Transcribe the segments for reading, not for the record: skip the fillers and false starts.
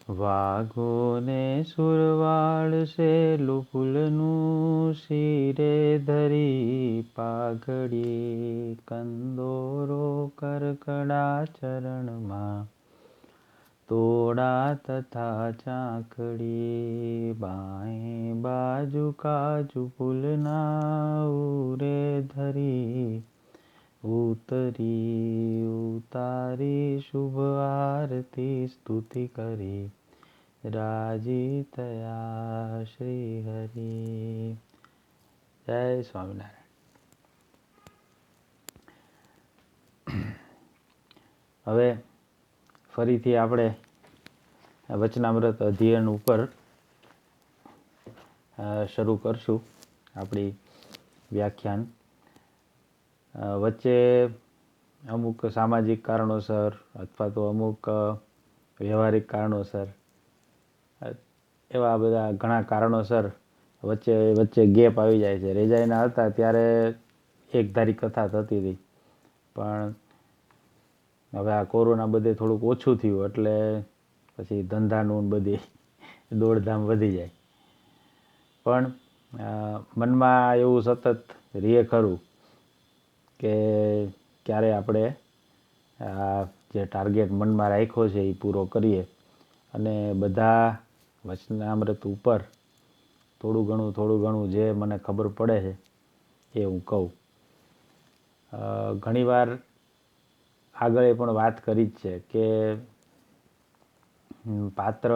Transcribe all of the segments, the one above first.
વાઘો ને સુરવાળ શેલું ફૂલનું શિરે ધરી પાઘડી કંદોરો કરકડા ચરણમાં તોડા તથા ચાકડી બાએ બાજુ કાજુ ફૂલના ઉરે ધરી ઉતારી શુભ આરતી સ્તુતિ કરી રાજી થયા શ્રી હરિ. જય સ્વામિનારાયણ. હવે ફરીથી આપણે વચનામૃત અધ્યયન ઉપર શરૂ કરશું આપણી વ્યાખ્યાન. વચ્ચે અમુક સામાજિક કારણોસર અથવા તો અમુક વ્યવહારિક કારણોસર એવા બધા ઘણા કારણોસર વચ્ચે ગેપ આવી જાય છે. રેજાઈના હતા ત્યારે એક ધારી કથા થતી હતી, પણ હવે આ કોરોના બધે થોડુંક ઓછું થયું એટલે પછી ધંધાનું બધી દોડધામ વધી જાય. પણ મનમાં એવું સતત રહે ખરું કે ક્યારે આપણે જે ટાર્ગેટ મનમાં રાખ્યો છે એ પૂરો કરીએ અને બધા વચનામૃત ઉપર થોડું ઘણું જે મને ખબર પડે છે એ હું કહું. ઘણીવાર આગળ પણ વાત કરી જ છે કે પાત્ર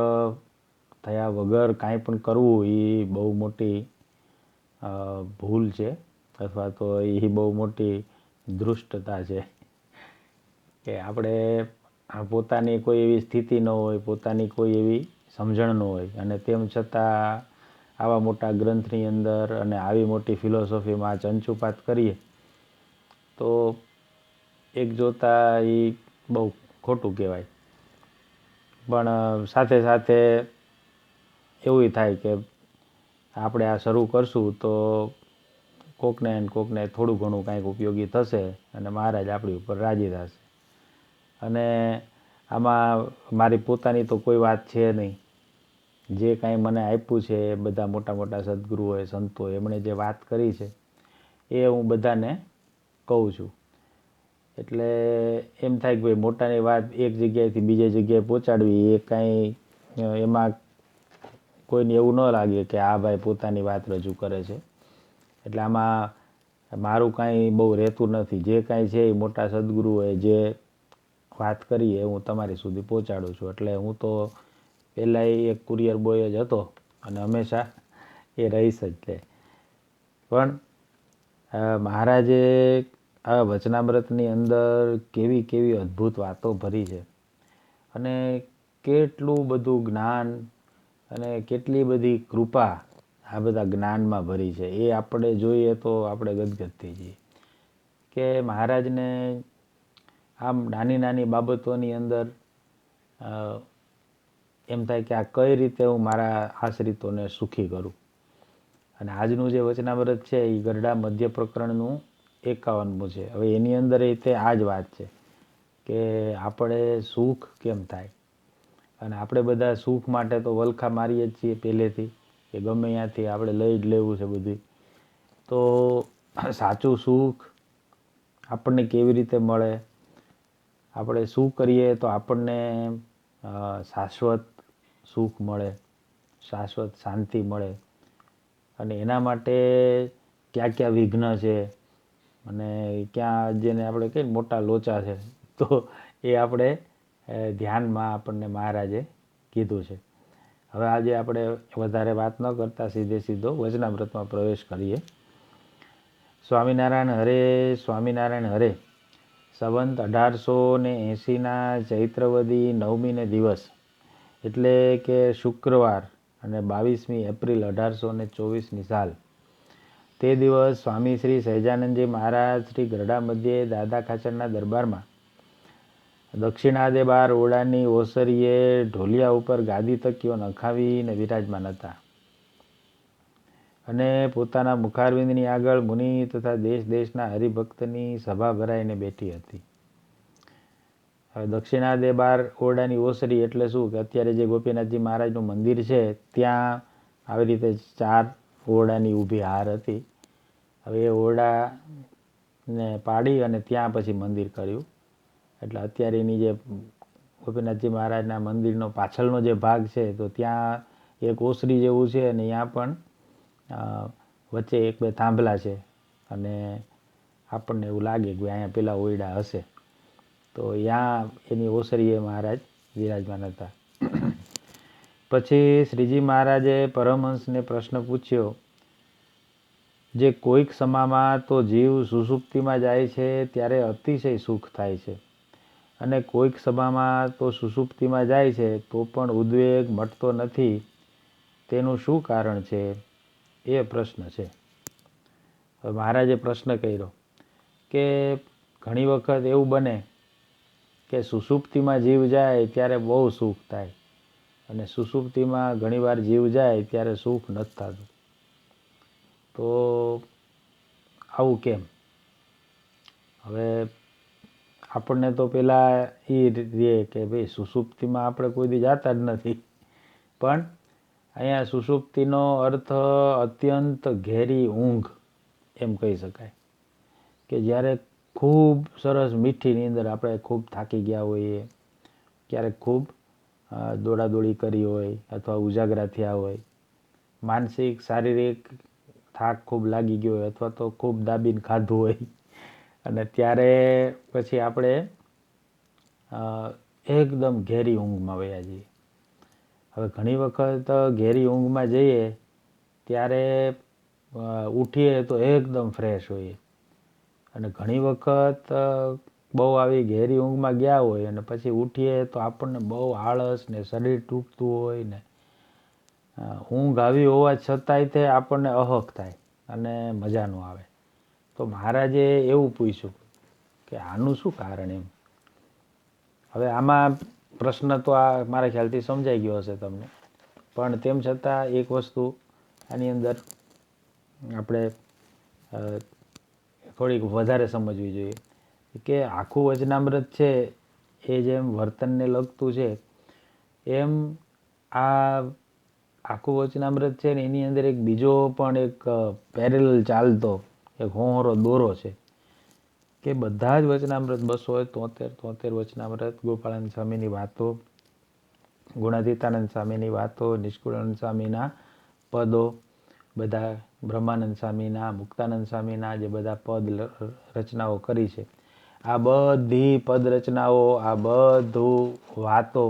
થયા વગર કાંઈ પણ કરવું એ બહુ મોટી ભૂલ છે અથવા તો એ બહુ મોટી ધૃષ્ટતા છે. કે આપણે પોતાની કોઈ એવી સ્થિતિ ન હોય, પોતાની કોઈ એવી સમજણ ન હોય અને તેમ છતાં આવા મોટા ગ્રંથની અંદર અને આવી મોટી ફિલોસોફીમાં ચંચુપાત કરીએ તો એક જોતા એ બહુ ખોટું કહેવાય. પણ સાથે સાથે એવું થાય કે આપણે આ શરૂ કરશું તો કોકને થોડું ઘણું કાંઈક ઉપયોગી થશે અને મહારાજ આપણી ઉપર રાજી થશે. અને આમાં મારી પોતાની તો કોઈ વાત છે નહીં. જે કાંઈ મને આપ્યું છે એ બધા મોટા સદગુરુઓએ, સંતોએ એમણે જે વાત કરી છે એ હું બધાને કહું છું. એટલે એમ થાય કે ભાઈ મોટાની વાત એક જગ્યાએથી બીજી જગ્યાએ પહોંચાડવી એ કાંઈ એમાં કોઈને એવું ન લાગે કે આ ભાઈ પોતાની વાત રજૂ કરે છે. એટલે આમાં મારું કાંઈ બહુ રહેતું નથી. જે કાંઈ છે એ મોટા સદગુરુઓએ જે વાત કરી એ હું તમારી સુધી પહોંચાડું છું. એટલે હું તો પહેલાં એક કુરિયર બોય જ હતો અને હંમેશા એ રહીશ જ તે. પણ મહારાજે આ વચનામૃતની અંદર કેવી અદ્ભુત વાતો ભરી છે અને કેટલું બધું જ્ઞાન અને કેટલી બધી કૃપા આ બધા જ્ઞાનમાં ભરી છે. એ આપણે જોઈએ તો આપણે ગદગદ થઈ જઈએ કે મહારાજને આમ નાની બાબતોની અંદર એમ થાય કે આ કઈ રીતે હું મારા આશ્રિતોને સુખી કરું. અને આજનું જે વચનામૃત છે એ ગરડા મધ્ય પ્રકરણનું 51મું છે. હવે એની અંદર તે આ જ વાત છે કે આપણે સુખ કેમ થાય. અને આપણે બધા સુખ માટે તો વલખા મારીએ જ છીએ પહેલેથી કે ગમે ત્યાંથી આપણે લઈ જ લેવું છે બધું. તો સાચું સુખ આપણને કેવી રીતે મળે, આપણે શું કરીએ તો આપણને શાશ્વત સુખ મળે, શાશ્વત શાંતિ મળે, અને એના માટે ક્યાં વિઘ્ન છે અને ક્યાં જેને આપણે કહીએ મોટા લોચા છે તો એ આપણે ધ્યાનમાં આપણને મહારાજે કીધું છે. હવે આજે આપણે વધારે વાત ન કરતા સીધો વચનામૃતમાં પ્રવેશ કરીએ. સ્વામિનારાયણ હરે, સ્વામિનારાયણ હરે. સંવંત 1880 ચૈત્રવદી 9મીને દિવસ એટલે કે શુક્રવાર અને 22મી એપ્રિલ 1824ની સાલ. તે દિવસ સ્વામી શ્રી સહજાનંદજી મહારાજ શ્રી ગરડા મધ્યે દાદા ખાચરના દરબારમાં દક્ષિણાદે 12 ઓરડાની ઓસરીએ ઢોલિયા ઉપર ગાદી તકીઓ નખાવીને વિરાજમાન હતા અને પોતાના મુખારવિંદની આગળ મુનિ તથા દેશના હરિભક્તની સભા ભરાઈને બેઠી હતી. હવે દક્ષિણાદે 12 ઓરડાની ઓસરી એટલે શું કે અત્યારે જે ગોપીનાથજી મહારાજનું મંદિર છે ત્યાં આવી રીતે 4 ઓરડાની ઊભી હાર હતી. હવે એ ઓરડાને પાડી અને ત્યાં પછી મંદિર કર્યું. એટલે અત્યારે એની જે ગોપીનાથજી મહારાજના મંદિરનો પાછળનો જે ભાગ છે તો ત્યાં એક ઓસરી જેવું છે અને ત્યાં પણ વચ્ચે 1-2 થાંભલા છે અને આપણને એવું લાગે કે અહીંયા પેલા ઓરડા હશે. તો ત્યાં એની ઓસરીએ મહારાજ વિરાજમાન હતા. પછી શ્રીજી મહારાજે પરમહંસને પ્રશ્ન પૂછ્યો, જે કોઈક સમામાં તો જીવ સુષુપ્તિમાં જાય છે ત્યારે અતિશય સુખ થાય છે અને કોઈક સમામાં તો સુષુપ્તિમાં જાય છે તો પણ ઉદ્વેગ મટતો નથી, તેનું શું કારણ છે? એ પ્રશ્ન છે. હવે મહારાજે પ્રશ્ન કર્યો કે ઘણી વખત એવું બને કે સુષુપ્તિમાં જીવ જાય ત્યારે બહુ સુખ થાય અને સુષુપ્તિમાં ઘણીવાર જીવ જાય ત્યારે સુખ નથી થતું. તો આવું કેમ? હવે આપણને તો પહેલાં એ રહે કે ભાઈ સુષુપ્તિમાં આપણે કોઈ દી જાતા જ નથી, પણ અહીંયા સુષુપ્તિનો અર્થ અત્યંત ઘેરી ઊંઘ એમ કહી શકાય કે જ્યારે ખૂબ સરસ મીઠી નીંદર, આપણે ખૂબ થાકી ગયા હોઈએ, ક્યારેક ખૂબ દોડાદોડી કરી હોય અથવા ઉજાગરા થયા હોય, માનસિક શારીરિક થાક ખૂબ લાગી ગયો હોય અથવા તો ખૂબ દાબીને ખાધું હોય અને ત્યારે પછી આપણે એકદમ ઘેરી ઊંઘમાં વયા જઈએ. હવે ઘણી વખત ઘેરી ઊંઘમાં જઈએ ત્યારે ઉઠીએ તો એકદમ ફ્રેશ હોઈએ અને ઘણી વખત બહુ આવી ઘેરી ઊંઘમાં ગયા હોય અને પછી ઉઠીએ તો આપણને બહુ આળસ ને શરીર તૂટતું હોય ને ઊંઘ આવી હોવા છતાંય તે આપણને અહક થાય અને મજા ન આવે. તો મહારાજે એવું પૂછ્યું કે આનું શું કારણ એમ? હવે આમાં પ્રશ્ન તો આ મારા ખ્યાલથી સમજાઈ ગયો હશે તમને, પણ તેમ છતાં એક વસ્તુ આની અંદર આપણે થોડીક વધારે સમજવી જોઈએ કે આખું વચનામૃત છે એ જેમ વર્તનને લગતું છે એમ આ આખું વચનામૃત છે ને એની અંદર એક બીજો પણ એક પેરેલલ ચાલતો એક હોંહરો દોરો છે કે બધા જ વચનામૃત 273 વચનામૃત, ગોપાળાનંદ સ્વામીની વાતો, ગુણાતીતાનંદ સ્વામીની વાતો, નિષ્કુળાનંદ સ્વામીના પદો, બધા બ્રહ્માનંદ સ્વામીના, મુક્તાનંદ સ્વામીના જે બધા પદ રચનાઓ કરી છે, આ બધી પદ રચનાઓ, આ બધું વાતો,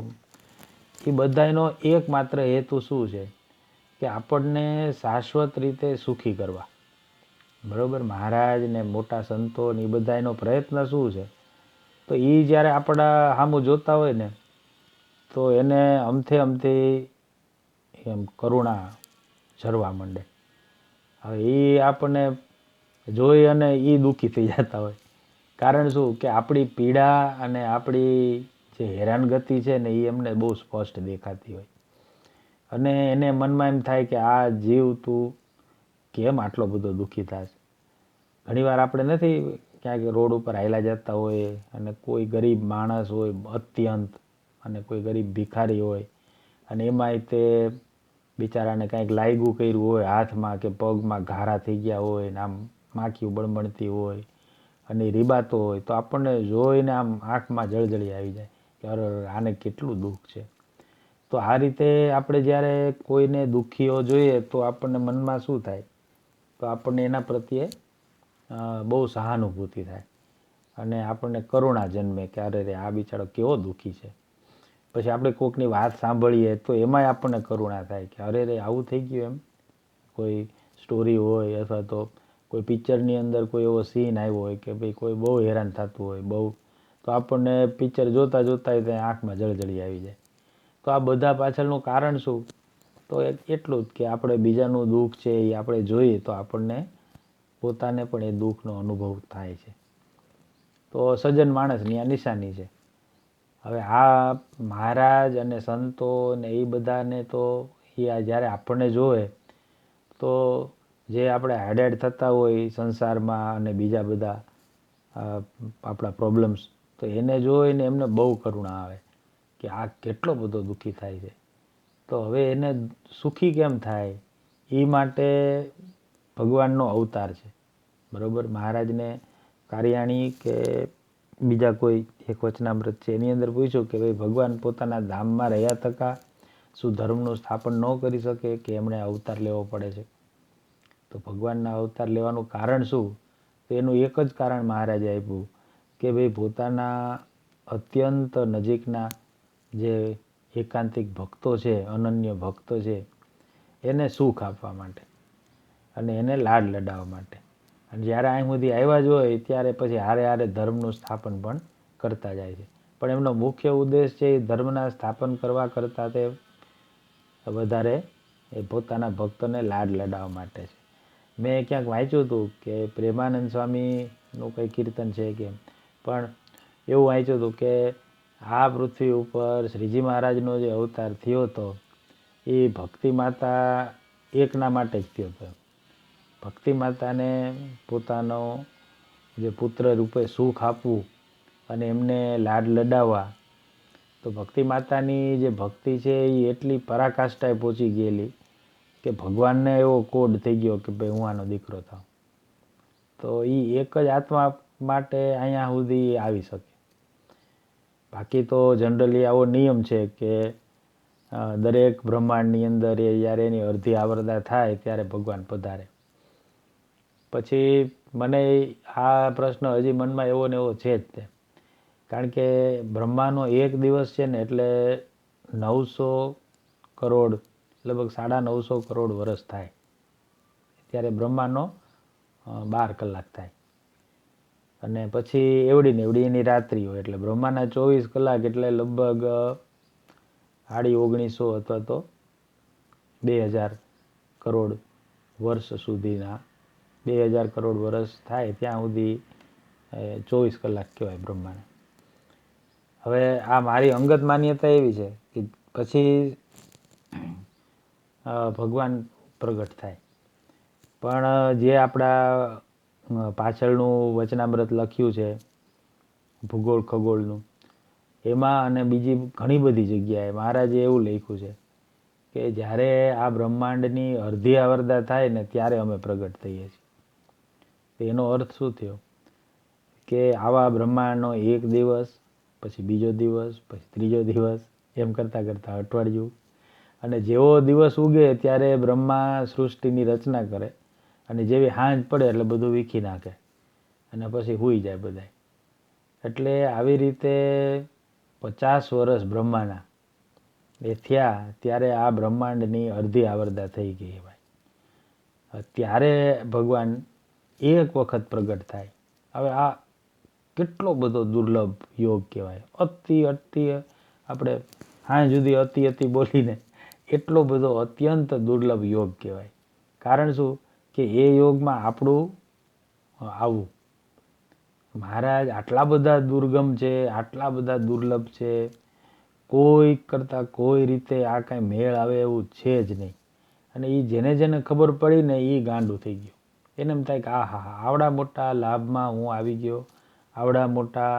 એ બધાનો એકમાત્ર હેતુ શું છે કે આપણને શાશ્વત રીતે સુખી કરવા. બરાબર? મહારાજ ને મોટા સંતો ને એ બધાનો પ્રયત્ન શું છે? તો એ જ્યારે આપણા સામું જોતા હોય ને તો એને અમથી એમ કરુણા ઝરવા માંડે. હવે એ આપણને જોઈ અને એ દુઃખી થઈ જતા હોય. કારણ શું કે આપણી પીડા અને આપણી જે હેરાનગતિ છે ને એ એમને બહુ સ્પષ્ટ દેખાતી હોય અને એને મનમાં એમ થાય કે આ જીવ તું કેમ આટલો બધો દુઃખી થાય? ઘણીવાર આપણે નથી ક્યાંક રોડ ઉપર હાલ્યા જતા હોય અને કોઈ ગરીબ માણસ હોય અત્યંત અને કોઈ ગરીબ ભિખારી હોય અને એમાંય તે બિચારાને કાંઈક લાગ્યું કર્યું હોય, હાથમાં કે પગમાં ઘારા થઈ ગયા હોય ને આમ માખીઓ બળબળતી હોય અને રીબાતો હોય તો આપણને જોઈને આમ આંખમાં જળજળી આવી જાય કે અરે આને કેટલું દુઃખ છે. તો આ રીતે આપણે જ્યારે કોઈને દુઃખીઓ જોઈએ તો આપણને મનમાં શું થાય? તો આપણને એના પ્રત્યે બહુ સહાનુભૂતિ થાય અને આપણને કરુણા જન્મે કે અરે રે આ બિચારો કેવો દુઃખી છે. પછી આપણે કોઈકની વાત સાંભળીએ તો એમાંય આપણને કરુણા થાય કે અરે રે આવું થઈ ગયું એમ. કોઈ સ્ટોરી હોય અથવા તો કોઈ પિક્ચરની અંદર કોઈ એવો સીન આવ્યો હોય કે ભાઈ કોઈ બહુ હેરાન થતું હોય બહુ, તો આપણને પિક્ચર જોતાં જોતાં ત્યાં આંખમાં જળજળી આવી જાય. તો આ બધા પાછળનું કારણ શું? તો એટલું જ કે આપણે બીજાનું દુઃખ છે એ આપણે જોઈએ તો આપણને પોતાને પણ એ દુઃખનો અનુભવ થાય છે. તો સજ્જન માણસની આ નિશાની છે. હવે આ મહારાજ અને સંતો ને એ બધાને તો એ જ્યારે આપણને જોવે તો જે આપણે હાડેડ થતા હોય સંસારમાં અને બીજા બધા આપણા પ્રોબ્લેમ્સ, તો એને જોઈને એમને બહુ કરુણા આવે કે આ કેટલો બધો દુઃખી થાય છે, તો હવે એને સુખી કેમ થાય એ માટે ભગવાનનો અવતાર છે. બરાબર, મહારાજને કારિયાણી કે બીજા કોઈ એક વચનામૃત છે એની અંદર પૂછ્યું કે ભાઈ ભગવાન પોતાના ધામમાં રહ્યા થકા શું ધર્મનું સ્થાપન ન કરી શકે કે એમણે અવતાર લેવો પડે છે? તો ભગવાનના અવતાર લેવાનું કારણ શું? તો એનું એક જ કારણ મહારાજે આપ્યું કે ભાઈ પોતાના અત્યંત નજીકના જે એકાંતિક ભક્તો છે, અનન્ય ભક્તો છે, એને સુખ આપવા માટે અને એને લાડ લડાવવા માટે. અને જ્યારે અહીં સુધી આવ્યા જ હોય ત્યારે પછી હારે હારે ધર્મનું સ્થાપન પણ કરતા જાય છે. પણ એમનો મુખ્ય ઉદ્દેશ છે એ ધર્મના સ્થાપન કરવા કરતાં તે વધારે એ પોતાના ભક્તોને લાડ લડાવવા માટે છે. મેં ક્યાંક વાંચ્યું હતું કે પ્રેમાનંદ સ્વામીનું કંઈ કીર્તન છે કે, પણ એવું વાંચ્યું હતું કે આ પૃથ્વી ઉપર શ્રીજી મહારાજનો જે અવતાર થયો હતો એ ભક્તિ માતા એકના માટે જ થયો હતો. ભક્તિ માતાને પોતાનો જે પુત્ર રૂપે સુખ આપવું અને એમને લાડ લડાવવા, તો ભક્તિ માતાની જે ભક્તિ છે એ એટલી પરાકાષ્ઠાએ પહોંચી ગયેલી કે ભગવાનને એવો કોડ થઈ ગયો કે ભાઈ હું આનો દીકરો થાઉં. તો એ એક જ આત્મા માટે અહીંયા સુધી આવી શકે. બાકી તો જનરલી આવો નિયમ છે કે દરેક બ્રહ્માંડની અંદર એ જ્યારે એની અડધી આવરદા થાય ત્યારે ભગવાન પધારે. પછી મને આ પ્રશ્ન હજી મનમાં એવો ને એવો છે જ તે, કારણ કે બ્રહ્માનો એક દિવસ છે ને એટલે 900 કરોડ, લગભગ 950 કરોડ વર્ષ થાય, ત્યારે બ્રહ્માનો 12 કલાક થાય. અને પછી એવડી ને એવડી એની રાત્રિ હોય, એટલે બ્રહ્માના 24 કલાક એટલે લગભગ 1950 અથવા તો 2000 કરોડ વર્ષ સુધીના 2000 કરોડ વર્ષ થાય ત્યાં સુધી 24 કલાક કહેવાય બ્રહ્માને. હવે આ મારી અંગત માન્યતા એવી છે કે પછી ભગવાન પ્રગટ થાય. પણ જે આપણા પાછળનું વચનામૃત લખ્યું છે ભૂગોળ ખગોળનું, એમાં અને બીજી ઘણી બધી જગ્યાએ મહારાજે એવું લખ્યું છે કે જ્યારે આ બ્રહ્માંડની અડધી આવરદા થાય ને ત્યારે અમે પ્રગટ થઈએ છીએ. એનો અર્થ શું થયો કે આવા બ્રહ્માંડનો એક દિવસ, પછી બીજો દિવસ, પછી ત્રીજો દિવસ, એમ કરતાં કરતાં અઠવાડિયું, અને જેવો દિવસ ઉગે ત્યારે બ્રહ્મા સૃષ્ટિની રચના કરે અને જેવી સાંજ પડે એટલે બધું વીખી નાખે અને પછી સૂઈ જાય બધા. એટલે આવી રીતે 50 વર્ષ બ્રહ્માના એ થયા ત્યારે આ બ્રહ્માંડની અડધી આવરદા થઈ ગઈ ભાઈ. ત્યારે ભગવાન એક વખત પ્રગટ થાય. હવે આ કેટલો બધો દુર્લભ યોગ કહેવાય. અતિ આપણે હા જુદી અતિ બોલીને એટલો બધો અત્યંત દુર્લભ યોગ કહેવાય. કારણ શું કે એ યોગમાં આપણું આવવું. મહારાજ આટલા બધા દુર્ગમ છે, આટલા બધા દુર્લભ છે, કોઈ કરતાં કોઈ રીતે આ કાંઈ મેળ આવે એવું છે જ નહીં. અને એ જેને ખબર પડી ને એ ગાંડું થઈ ગયું. એને એમ થાય કે હા આવડા મોટા લાભમાં હું આવી ગયો, આવડા મોટા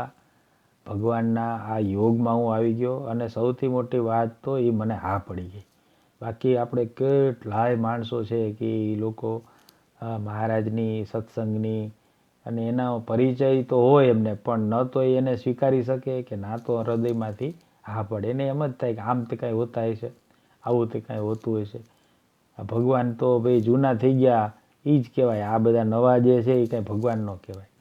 ભગવાનના આ યોગમાં હું આવી ગયો, અને સૌથી મોટી વાત તો એ મને હા પડી ગઈ. બાકી આપણે કેટલાય માણસો છે કે એ લોકો મહારાજની સત્સંગની અને એના પરિચય તો હોય એમને, પણ ન તો એને સ્વીકારી શકે કે ના તો હૃદયમાંથી હા પડે. એને એમ જ થાય કે આમ તે કાંઈ હોતા હશે, આવું તે કાંઈ હોતું હશે. આ ભગવાન તો ભાઈ જૂના થઈ ગયા એ જ કહેવાય, આ બધા નવા જે છે એ કાંઈ ભગવાન ન કહેવાય.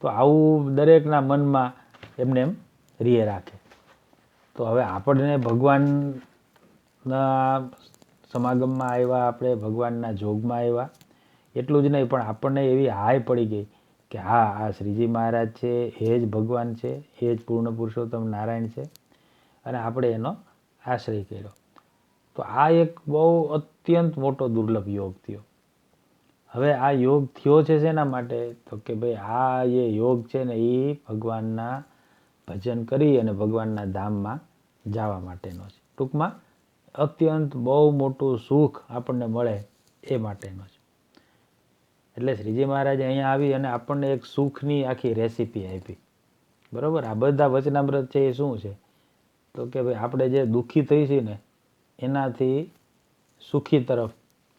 તો આવું દરેકના મનમાં એમને એમ રીએ રાખે. તો હવે આપણને ભગવાનના સમાગમમાં આવ્યા, આપણે ભગવાનના જોગમાં આવ્યા, એટલું જ નહીં પણ આપણને એવી હાય પડી ગઈ કે હા આ શ્રીજી મહારાજ છે એ જ ભગવાન છે, એ જ પૂર્ણ પુરુષોત્તમ નારાયણ છે, અને આપણે એનો આશ્રય કર્યો. તો આ એક બહુ અત્યંત મોટો દુર્લભ યોગ થયો. હવે આ યોગ થયો છે શેના માટે? તો કે ભાઈ આ જે યોગ છે ને એ ભગવાનના ભજન કરી અને ભગવાનના ધામમાં જવા માટેનો છે. ટૂંકમાં અત્યંત બહુ મોટું સુખ આપણને મળે એ માટેનો છે. એટલે શ્રીજી મહારાજે અહીંયા આવી અને આપણને એક સુખની આખી રેસીપી આપી બરાબર. આ બધા વચનામૃત છે એ શું છે? તો કે ભાઈ આપણે જે દુઃખી થઈ છીએ ને એનાથી સુખી તરફ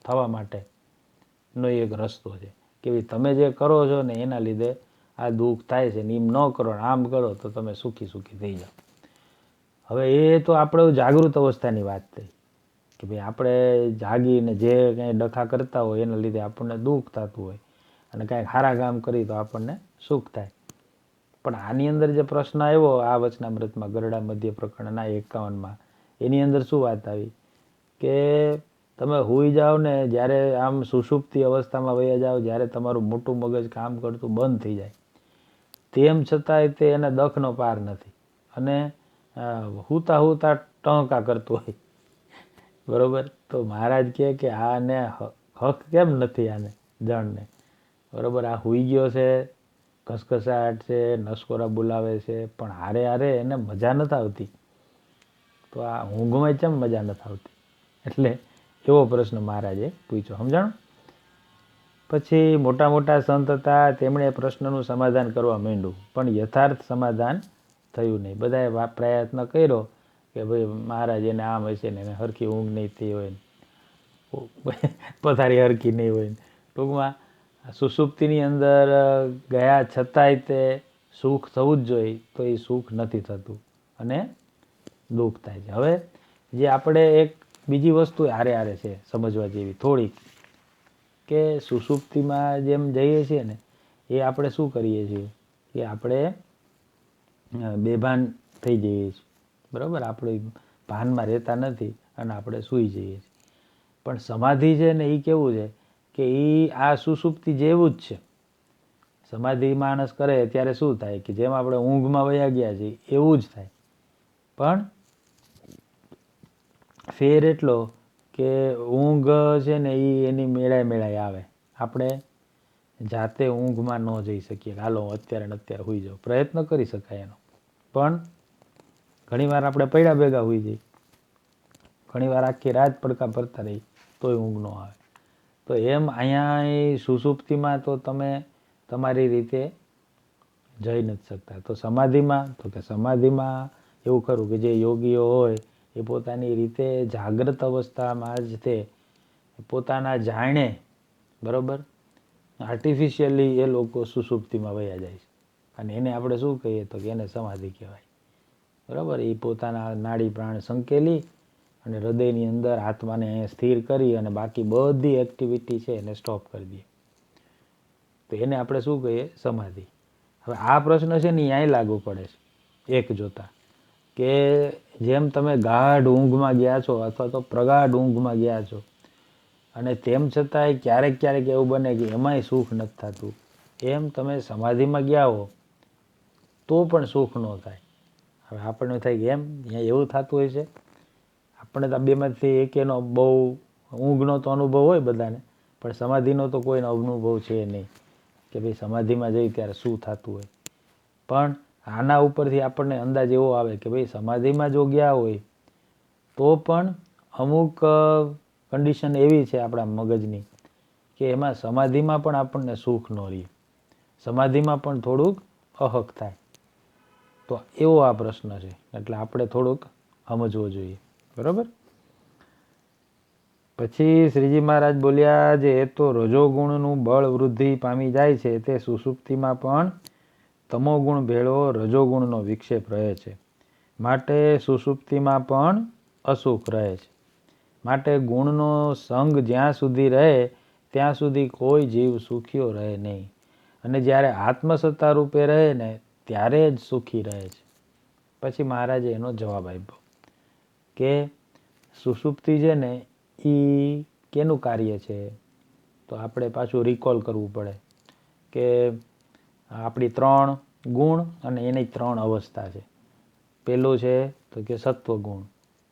થવા માટેનો એક રસ્તો છે કે ભાઈ તમે જે કરો છો ને એના લીધે આ દુઃખ થાય છે ને એમ ન કરો ને આમ કરો તો તમે સુખી થઈ જાઓ. હવે એ તો આપણે જાગૃત અવસ્થાની વાત થઈ કે ભાઈ આપણે જાગીને જે કંઈ ડખા કરતા હોય એના લીધે આપણને દુઃખ થતું હોય અને કાંઈક સારા કામ કરી તો આપણને સુખ થાય. પણ આની અંદર જે પ્રશ્ન આવ્યો આ વચનામૃતમાં ગરડા મધ્ય પ્રકરણના 51માં એની અંદર શું વાત આવી કે તમે સૂઈ જાઓ ને જ્યારે આમ સુષુપ્તિ અવસ્થામાં વયા જાઓ, જ્યારે તમારું મોટું મગજ કામ કરતું બંધ થઈ જાય તેમ છતાંય તે એને દખનો પાર નથી અને હુતા હુતા ટહુકા કરતું હોય. બરાબર. તો મહારાજ કહે કે આને હક કેમ નથી આને જણને? બરાબર. આ સૂઈ ગયો છે, ઘસઘસાટ છે, નસકોરા બોલાવે છે, પણ હારે હારે એને મજા નથી આવતી. તો આ ઊંઘમાં કેમ મજા નથી આવતી? એટલે એવો પ્રશ્ન મહારાજે પૂછ્યો. સમજાણું? પછી મોટા મોટા સંત હતા તેમણે પ્રશ્નનું સમાધાન કરવા માંડ્યું પણ યથાર્થ સમાધાન થયું નહીં. બધાએ પ્રયત્ન કર્યો કે ભાઈ મહારાજ એને આમ હશે ને એને હરખી ઊંઘ નહીં થઈ હોય ને પથારી હરખી નહીં હોય ને ટૂંકમાં સુષુપ્તિની અંદર ગયા છતાંય તે સુખ થવું જ જોઈએ તો એ સુખ નથી થતું અને દુઃખ થાય છે. હવે જે આપણે એક બીજી વસ્તુ હારે હારે છે સમજવા જેવી થોડીક કે સુષુપ્તિમાં જેમ જઈએ છીએ ને એ આપણે શું કરીએ છીએ કે આપણે બેભાન થઈ જઈએ છીએ. બરાબર. આપણે ભાનમાં રહેતા નથી અને આપણે સૂઈ જઈએ છીએ. પણ સમાધિ છે ને એ કેવું છે કે એ આ સુષુપ્તિ જેવું જ છે. સમાધિ માણસ કરે ત્યારે શું થાય કે જેમ આપણે ઊંઘમાં વયા ગયા છીએ એવું જ થાય. પણ ફેર એટલો કે ઊંઘ છે ને એ એની મેળાએ આવે. આપણે જાતે ઊંઘમાં ન જઈ શકીએ. હાલો અત્યારે ને અત્યારે સૂઈ જાઓ, પ્રયત્ન કરી શકાય એનો, પણ ઘણીવાર આપણે પડ્યા ભેગા સૂઈ જઈએ, ઘણીવાર આખી રાત પડકા ભરતા રહી તોય ઊંઘ ન આવે. તો એમ અહીંયા સુષુપ્તિમાં તો તમે તમારી રીતે જઈ નથી શકતા. તો સમાધિમાં તો કે સમાધિમાં એવું ખરું કે જે યોગીઓ હોય એ પોતાની રીતે જાગ્રત અવસ્થામાં જ તે પોતાના જાણે બરાબર આર્ટિફિશિયલી એ લોકો સુષુપ્તિમાં વયા જાય છે અને એને આપણે શું કહીએ તો કે એને સમાધિ કહેવાય. બરાબર. એ પોતાના નાડી પ્રાણ સંકેલી અને હૃદયની અંદર આત્માને અહીંયા સ્થિર કરી અને બાકી બધી એક્ટિવિટી છે એને સ્ટોપ કરી દે તો એને આપણે શું કહીએ? સમાધિ. હવે આ પ્રશ્ન છે ને અહીંયા લાગુ પડે છે એક જોતા કે જેમ તમે ગાઢ ઊંઘમાં ગયા છો અથવા તો પ્રગાઢ ઊંઘમાં ગયા છો અને તેમ છતાંય ક્યારેક એવું બને કે એમાંય સુખ નથી થતું, એમ તમે સમાધિમાં ગયા હો તો પણ સુખ ન થાય. હવે આપણને થાય કે એમ અહીંયા એવું થતું હોય છે. આપણે તો બેમાંથી એકેનો બહુ ઊંઘનો તો અનુભવ હોય બધાને, પણ સમાધિનો તો કોઈનો અનુભવ છે નહીં કે ભાઈ સમાધિમાં જઈ ત્યારે શું થતું હોય. પણ આના ઉપરથી આપણને અંદાજ એવો આવે કે ભાઈ સમાધિમાં જો ગયા હોય તો પણ અમુક કન્ડિશન એવી છે આપણા મગજની કે એમાં સમાધિમાં પણ આપણને સુખ ન રહે, સમાધિમાં પણ થોડુંક અહક થાય. તો એવો આ પ્રશ્ન છે એટલે આપણે થોડુંક સમજવો જોઈએ. બરાબર. પછી શ્રીજી મહારાજ બોલ્યા જે તો રજોગુણનું બળ વૃદ્ધિ પામી જાય છે તે સુષુપ્તિમાં પણ તમોગુણ ભેળો રજોગુણનો વિક્ષેપ રહે છે, માટે સુષુપ્તિમાં પણ અસુખ રહે છે. માટે ગુણનો સંગ જ્યાં સુધી રહે ત્યાં સુધી કોઈ જીવ સુખીઓ રહે નહીં અને જ્યારે આત્મસત્તા રૂપે રહે ને ત્યારે જ સુખી રહે છે. પછી મહારાજે એનો જવાબ આપ્યો કે સુષુપ્તિ છે ને એ કેનું કાર્ય છે? તો આપણે પાછું રિકોલ કરવું પડે કે આપણી 3 ગુણ અને એની 3 અવસ્થા છે. પેલું છે તો કે સત્વગુણ.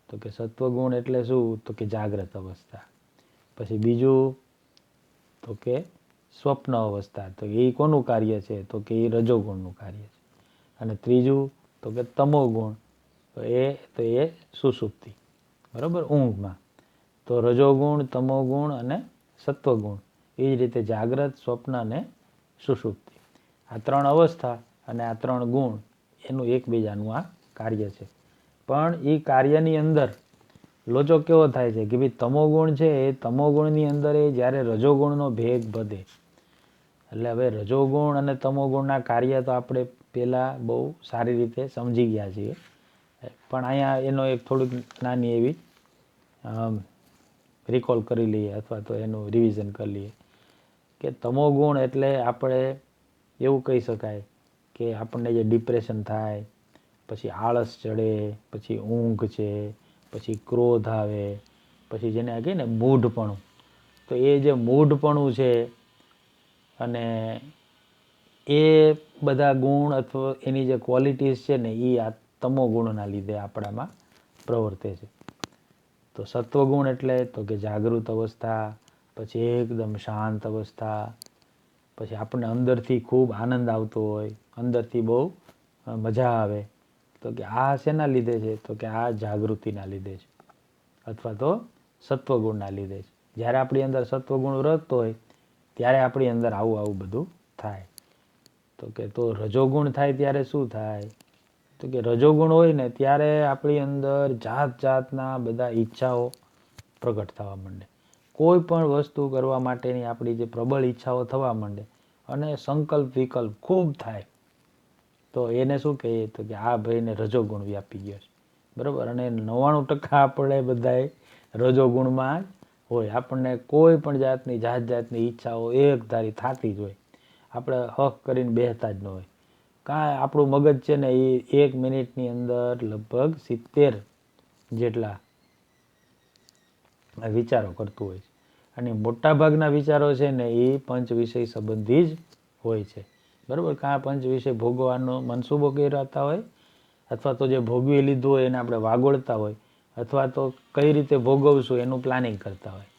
તો કે સત્વગુણ એટલે શું? તો કે જાગ્રત અવસ્થા. પછી બીજું તો કે સ્વપ્ન અવસ્થા. તો એ કોનું કાર્ય છે? તો કે એ રજોગુણનું કાર્ય છે. અને ત્રીજું તો કે તમોગુણ. તો એ સુષુપ્તિ. બરાબર. ઊંઘમાં તો રજોગુણ, તમોગુણ અને સત્વગુણ. એ જ રીતે જાગ્રત, સ્વપ્ન અને સુષુપ્તિ. આ 3 અવસ્થા અને આ 3 ગુણ એનું એકબીજાનું આ કાર્ય છે. પણ એ કાર્યની અંદર લોચો કેવો થાય છે કે ભાઈ તમોગુણ છે એ તમોગુણની અંદર એ જ્યારે રજોગુણનો ભેગ વધે, એટલે હવે રજોગુણ અને તમોગુણના કાર્ય તો આપણે પહેલાં બહુ સારી રીતે સમજી ગયા છીએ, પણ અહીંયા એનો એક થોડીક નાની એવી રિકોલ કરી લઈએ અથવા તો એનું રિવિઝન કરી લઈએ કે તમોગુણ એટલે આપણે એવું કહી શકાય કે આપણને જે ડિપ્રેશન થાય, પછી આળસ ચડે, પછી ઊંઘ છે, પછી ક્રોધ આવે, પછી જેને કહીએ ને મૂઢપણું, તો એ જે મૂઢપણું છે અને એ બધા ગુણ અથવા એની જે ક્વોલિટીઝ છે ને એ આ તમોગુણના લીધે આપણામાં પ્રવર્તે છે. તો સત્વગુણ એટલે તો કે જાગૃત અવસ્થા, પછી એકદમ શાંત અવસ્થા, પછી આપણને અંદરથી ખૂબ આનંદ આવતો હોય, અંદરથી બહુ મજા આવે, તો કે આ શેના લીધે છે? તો કે આ જાગૃતિના લીધે છે અથવા તો સત્વગુણના લીધે છે. જ્યારે આપણી અંદર સત્વગુણ વધતો હોય ત્યારે આપણી અંદર આવું બધું થાય. તો કે તો રજોગુણ થાય ત્યારે શું થાય? તો કે રજોગુણ હોય ને ત્યારે આપણી અંદર જાત જાતના બધા ઈચ્છાઓ પ્રગટ થવા માંડે. કોઈ પણ વસ્તુ કરવા માટેની આપણી જે પ્રબળ ઈચ્છાઓ થવા માંડે અને સંકલ્પ વિકલ્પ ખૂબ થાય. તો એને શું કહીએ? તો કે આ ભાઈને રજોગુણ વ્યાપી ગયો છે, બરાબર. અને 99% આપણે બધાએ રજોગુણમાં હોય. આપણને કોઈ પણ જાતની જાતની ઈચ્છાઓ એક ધારી થતી જ હોય, આપણે હક કરીને બેસતા જ ન હોય. કાંઈ આપણું મગજ છે ને એ 1 મિનિટની અંદર લગભગ 70 જેટલા વિચારો કરતું હોય છે. અને મોટાભાગના વિચારો છે ને એ પંચ વિષય સંબંધી જ હોય છે, બરાબર. કાં પંચ વિષય ભોગવાનો મનસૂબો કરાતા હોય, અથવા તો જે ભોગવી લીધું હોય એને આપણે વાગોળતા હોય, અથવા તો કઈ રીતે ભોગવશું એનું પ્લાનિંગ કરતા હોય.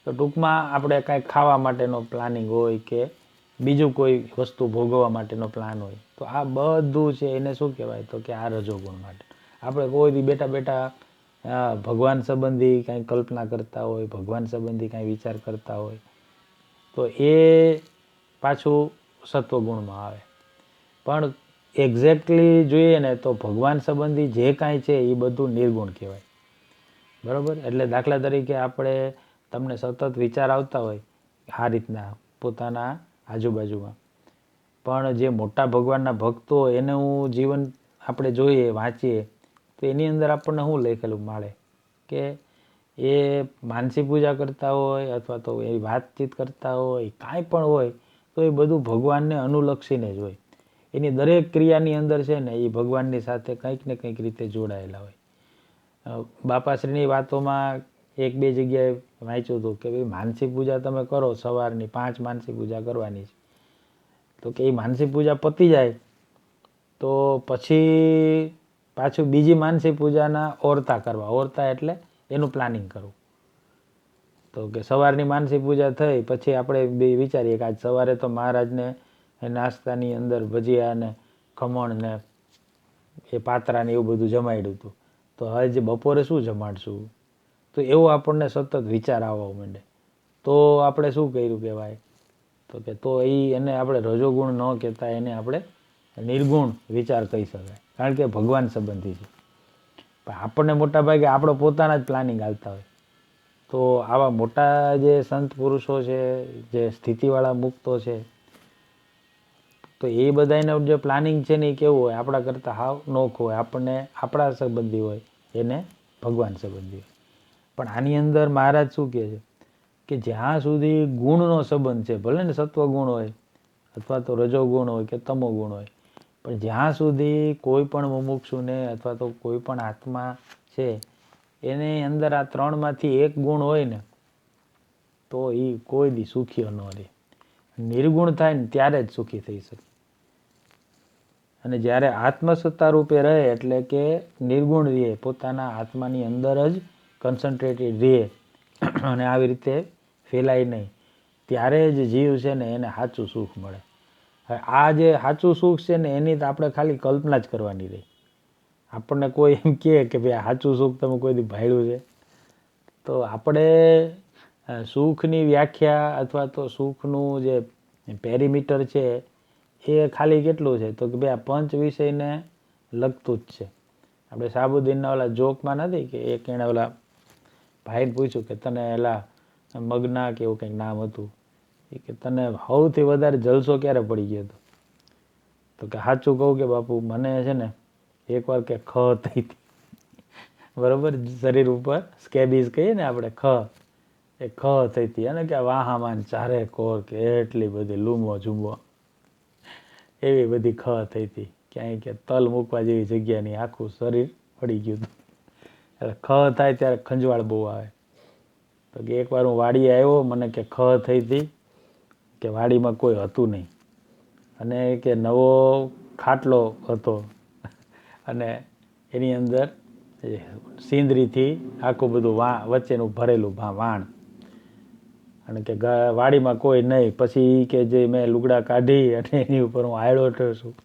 તો ટૂંકમાં આપણે કાંઈક ખાવા માટેનો પ્લાનિંગ હોય કે બીજું કોઈ વસ્તુ ભોગવવા માટેનો પ્લાન હોય. તો આ બધું છે એને શું કહેવાય? તો કે આ રજોગુણ માટે. આપણે કોઈ દી બેઠા ભગવાન સંબંધી કાંઈ કલ્પના કરતા હોય, ભગવાન સંબંધી કાંઈ વિચાર કરતા હોય, તો એ પાછું સત્વગુણમાં આવે. પણ એક્ઝેક્ટલી જોઈએ ને તો ભગવાન સંબંધી જે કાંઈ છે એ બધું નિર્ગુણ કહેવાય, બરાબર. એટલે દાખલા તરીકે આપણે તમને સતત વિચાર આવતા હોય આ રીતના પોતાના આજુબાજુમાં, પણ જે મોટા ભગવાનના ભક્તો એનું જીવન આપણે જોઈએ, વાંચીએ, તો એની અંદર આપણને શું લખેલું મળે કે એ માનસી પૂજા કરતા હોય અથવા તો એ વાતચીત કરતા હોય, કાંઈ પણ હોય, તો એ બધું ભગવાનને અનુલક્ષીને જ હોય. એની દરેક ક્રિયાની અંદર છે ને એ ભગવાનની સાથે કંઈક ને કંઈક રીતે જોડાયેલા હોય. બાપાશ્રીની વાતોમાં 1-2 જગ્યાએ વાંચ્યું હતું કે ભાઈ માનસી પૂજા તમે કરો, સવારની 5 માનસી પૂજા કરવાની છે. તો કે એ માનસી પૂજા પતી જાય તો પછી પાછું બીજી માનસી પૂજાના ઓરતા કરવા. ઓરતા એટલે એનું પ્લાનિંગ કરવું. તો કે સવારની માનસી પૂજા થઈ પછી આપણે વિચારીએ કે આજ સવારે તો મહારાજને નાસ્તાની અંદર ભજીયા ને ખમણ ને એ પાત્રા ને એવું બધું જમાડ્યું હતું, તો હવે બપોરે શું જમાડશું? તો એવો આપણને સતત વિચાર આવવા માંડે. તો આપણે શું કર્યું કહેવાય? તો કે તો એને આપણે રજોગુણ ન કહેતા, એને આપણે નિર્ગુણ વિચાર કહી શકાય, કારણ કે ભગવાન સંબંધી છે. પણ આપણને મોટા ભાગે આપણો પોતાના જ પ્લાનિંગ આવતા હોય. તો આવા મોટા જે સંત પુરુષો છે, જે સ્થિતિવાળા મુક્તો છે, તો એ બધાને જે પ્લાનિંગ છે ને એ કેવું હોય? આપણા કરતાં હાવ નોખું હોય. આપણને આપણા સંબંધી હોય, એને ભગવાન સંબંધી હોય. પણ આની અંદર મહારાજ શું કહે છે કે જ્યાં સુધી ગુણનો સંબંધ છે, ભલે ને સત્વગુણ હોય અથવા તો રજોગુણ હોય કે તમોગુણ હોય, પણ જ્યાં સુધી કોઈ પણ મુમુક્ષુને અથવા તો કોઈ પણ આત્મા છે એની અંદર આ 3માંથી એક ગુણ હોય ને તો એ કોઈ દી સુખી ન રહે. નિર્ગુણ થાય ને ત્યારે જ સુખી થઈ શકે. અને જ્યારે આત્મસત્તા રૂપે રહે એટલે કે નિર્ગુણ રહે, પોતાના આત્માની અંદર જ કન્સન્ટ્રેટેડ રહે અને આવી રીતે ફેલાય નહીં, ત્યારે જ જીવ છે ને એને સાચું સુખ મળે. હવે આ જે સાચું સુખ છે ને એની તો આપણે ખાલી કલ્પના જ કરવાની રહી. આપણને કોઈ એમ કહે કે ભાઈ આ સાચું સુખ તમે કોઈ દી ભાળ્યું છે? તો આપણે સુખની વ્યાખ્યા અથવા તો સુખનું જે પેરીમીટર છે એ ખાલી કેટલું છે? તો કે ભાઈ આ પંચ વિષયને લગતું જ છે. આપણે સાબુદ્દીનના ઓલા જોકમાં નથી કે એક એણે ઓલા ભાઈને પૂછ્યું કે તને એલા મગના કે એવું કંઈક નામ હતું, એ કે તને સૌથી વધારે જલસો ક્યારે પડી ગયો હતો? તો કે સાચું કહું કે બાપુ મને છે ને એકવાર કે ખ થઈ હતી, બરાબર, શરીર ઉપર સ્કેબીઝ કહીએ ને આપણે, એ ખ થઈ હતી, અને કે વાહામાં ચારે કોર કે એટલી બધી લૂમો ઝૂમો એવી બધી ખ થઈ હતી, ક્યાંય કે તલ મૂકવા જેવી જગ્યા નહીં, આખું શરીર પડી ગયું હતું. એટલે ખ થાય ત્યારે ખંજવાળ બહુ આવે. તો કે એકવાર હું વાડીએ આવ્યો, મને કે ખ થઈ હતી, કે વાડીમાં કોઈ હતું નહીં, અને કે નવો ખાટલો હતો, અને એની અંદર સિંદરીથી આખું બધું વચ્ચેનું ભરેલું વાણ, અને કે વાડીમાં કોઈ નહીં. પછી કે જે મેં લુગડા કાઢી અને એની ઉપર હું આયડો છું,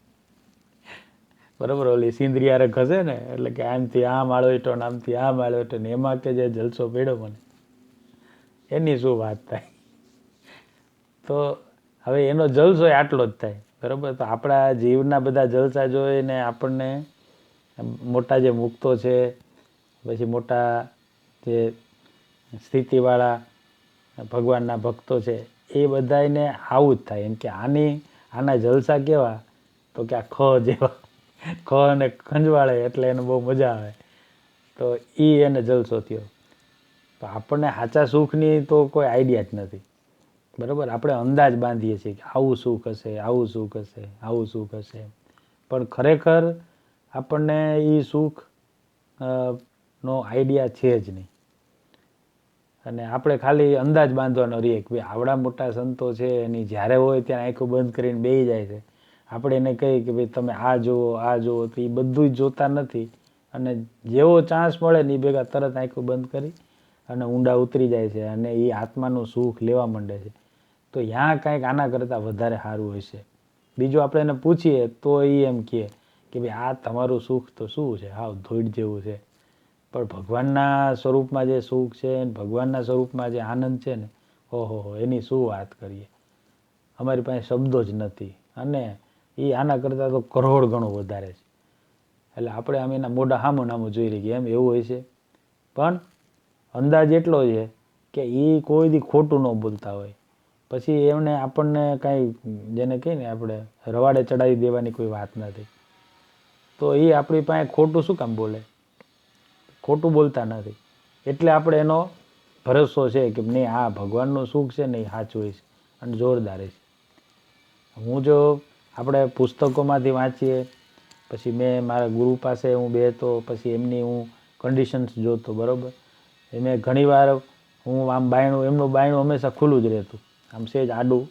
બરાબર, ઓલી સિંદરી આરે ઘસે ને, એટલે કે આમથી આમ આળોટો ને આમથી આમ આળોટો ને, એમાં કે જે જલસો પડ્યો મને, એની શું વાત થાય. તો હવે એનો જલસો આટલો જ થાય, બરાબર. તો આપણા જીવના બધા જલસા જોઈને આપણને મોટા જે મુક્તો છે, પછી મોટા જે સ્થિતિવાળા ભગવાનના ભક્તો છે, એ બધાને આવું જ થાય એમ કે આના જલસા કેવા, તો કે આ ખ જેવા, ખ અને ખંજવાળે એટલે એને બહુ મજા આવે. તો એને જલસો થયો. તો આપણને સાચા સુખની તો કોઈ આઈડિયા જ નથી, બરાબર. આપણે અંદાજ બાંધીએ છીએ કે આવું સુખ હશે, આવું સુખ હશે, આવું સુખ હશે, પણ ખરેખર આપણને એ સુખ નો આઈડિયા છે જ નહીં. અને આપણે ખાલી અંદાજ બાંધવાનો રહીએ કે ભાઈ આવડા મોટા સંતો છે, એની જ્યારે હોય ત્યાં આંખો બંધ કરીને બેસી જાય છે. આપણે એને કહીએ કે ભાઈ તમે આ જુઓ, આ જુઓ, તો એ બધું જ જોતા નથી, અને જેવો ચાન્સ મળે ને એ ભેગા તરત આંખો બંધ કરી અને ઊંડા ઉતરી જાય છે, અને એ આત્માનું સુખ લેવા માંડે છે. તો ત્યાં કાંઈક આના કરતાં વધારે સારું હશે. બીજું આપણે એને પૂછીએ તો એ એમ કહે કે ભાઈ આ તમારું સુખ તો શું છે, હાવ ધોઈડ જેવું છે. પણ ભગવાનના સ્વરૂપમાં જે સુખ છે, ભગવાનના સ્વરૂપમાં જે આનંદ છે ને, ઓહો, એની શું વાત કરીએ, અમારી પાસે શબ્દો જ નથી. અને એ આના કરતાં તો કરોડ ગણું વધારે છે. એટલે આપણે આમ એના મોઢા સામું નામું જોઈ રહીએ એમ એવું હોય છે. પણ અંદાજ એટલો છે કે એ કોઈ દી ખોટું ન બોલતા હોય. પછી એમને આપણને કાંઈ જેને કહીએ ને આપણે રવાડે ચડાવી દેવાની કોઈ વાત નથી. તો એ આપણી પાસે ખોટું શું કામ બોલે, ખોટું બોલતા નથી. એટલે આપણે એનો ભરોસો છે કે નહીં, આ ભગવાનનું સુખ છે ને એ સાચું હોય છે અને જોરદાર છે. હું જો આપણે પુસ્તકોમાંથી વાંચીએ, પછી મેં મારા ગુરુ પાસે હું બેસતો, પછી એમની હું કન્ડિશન્સ જોતો, બરાબર. મેં ઘણીવાર હું આમ એમનું બાયણું હંમેશા ખુલ્લું જ રહેતું, આમ સહેજ આડું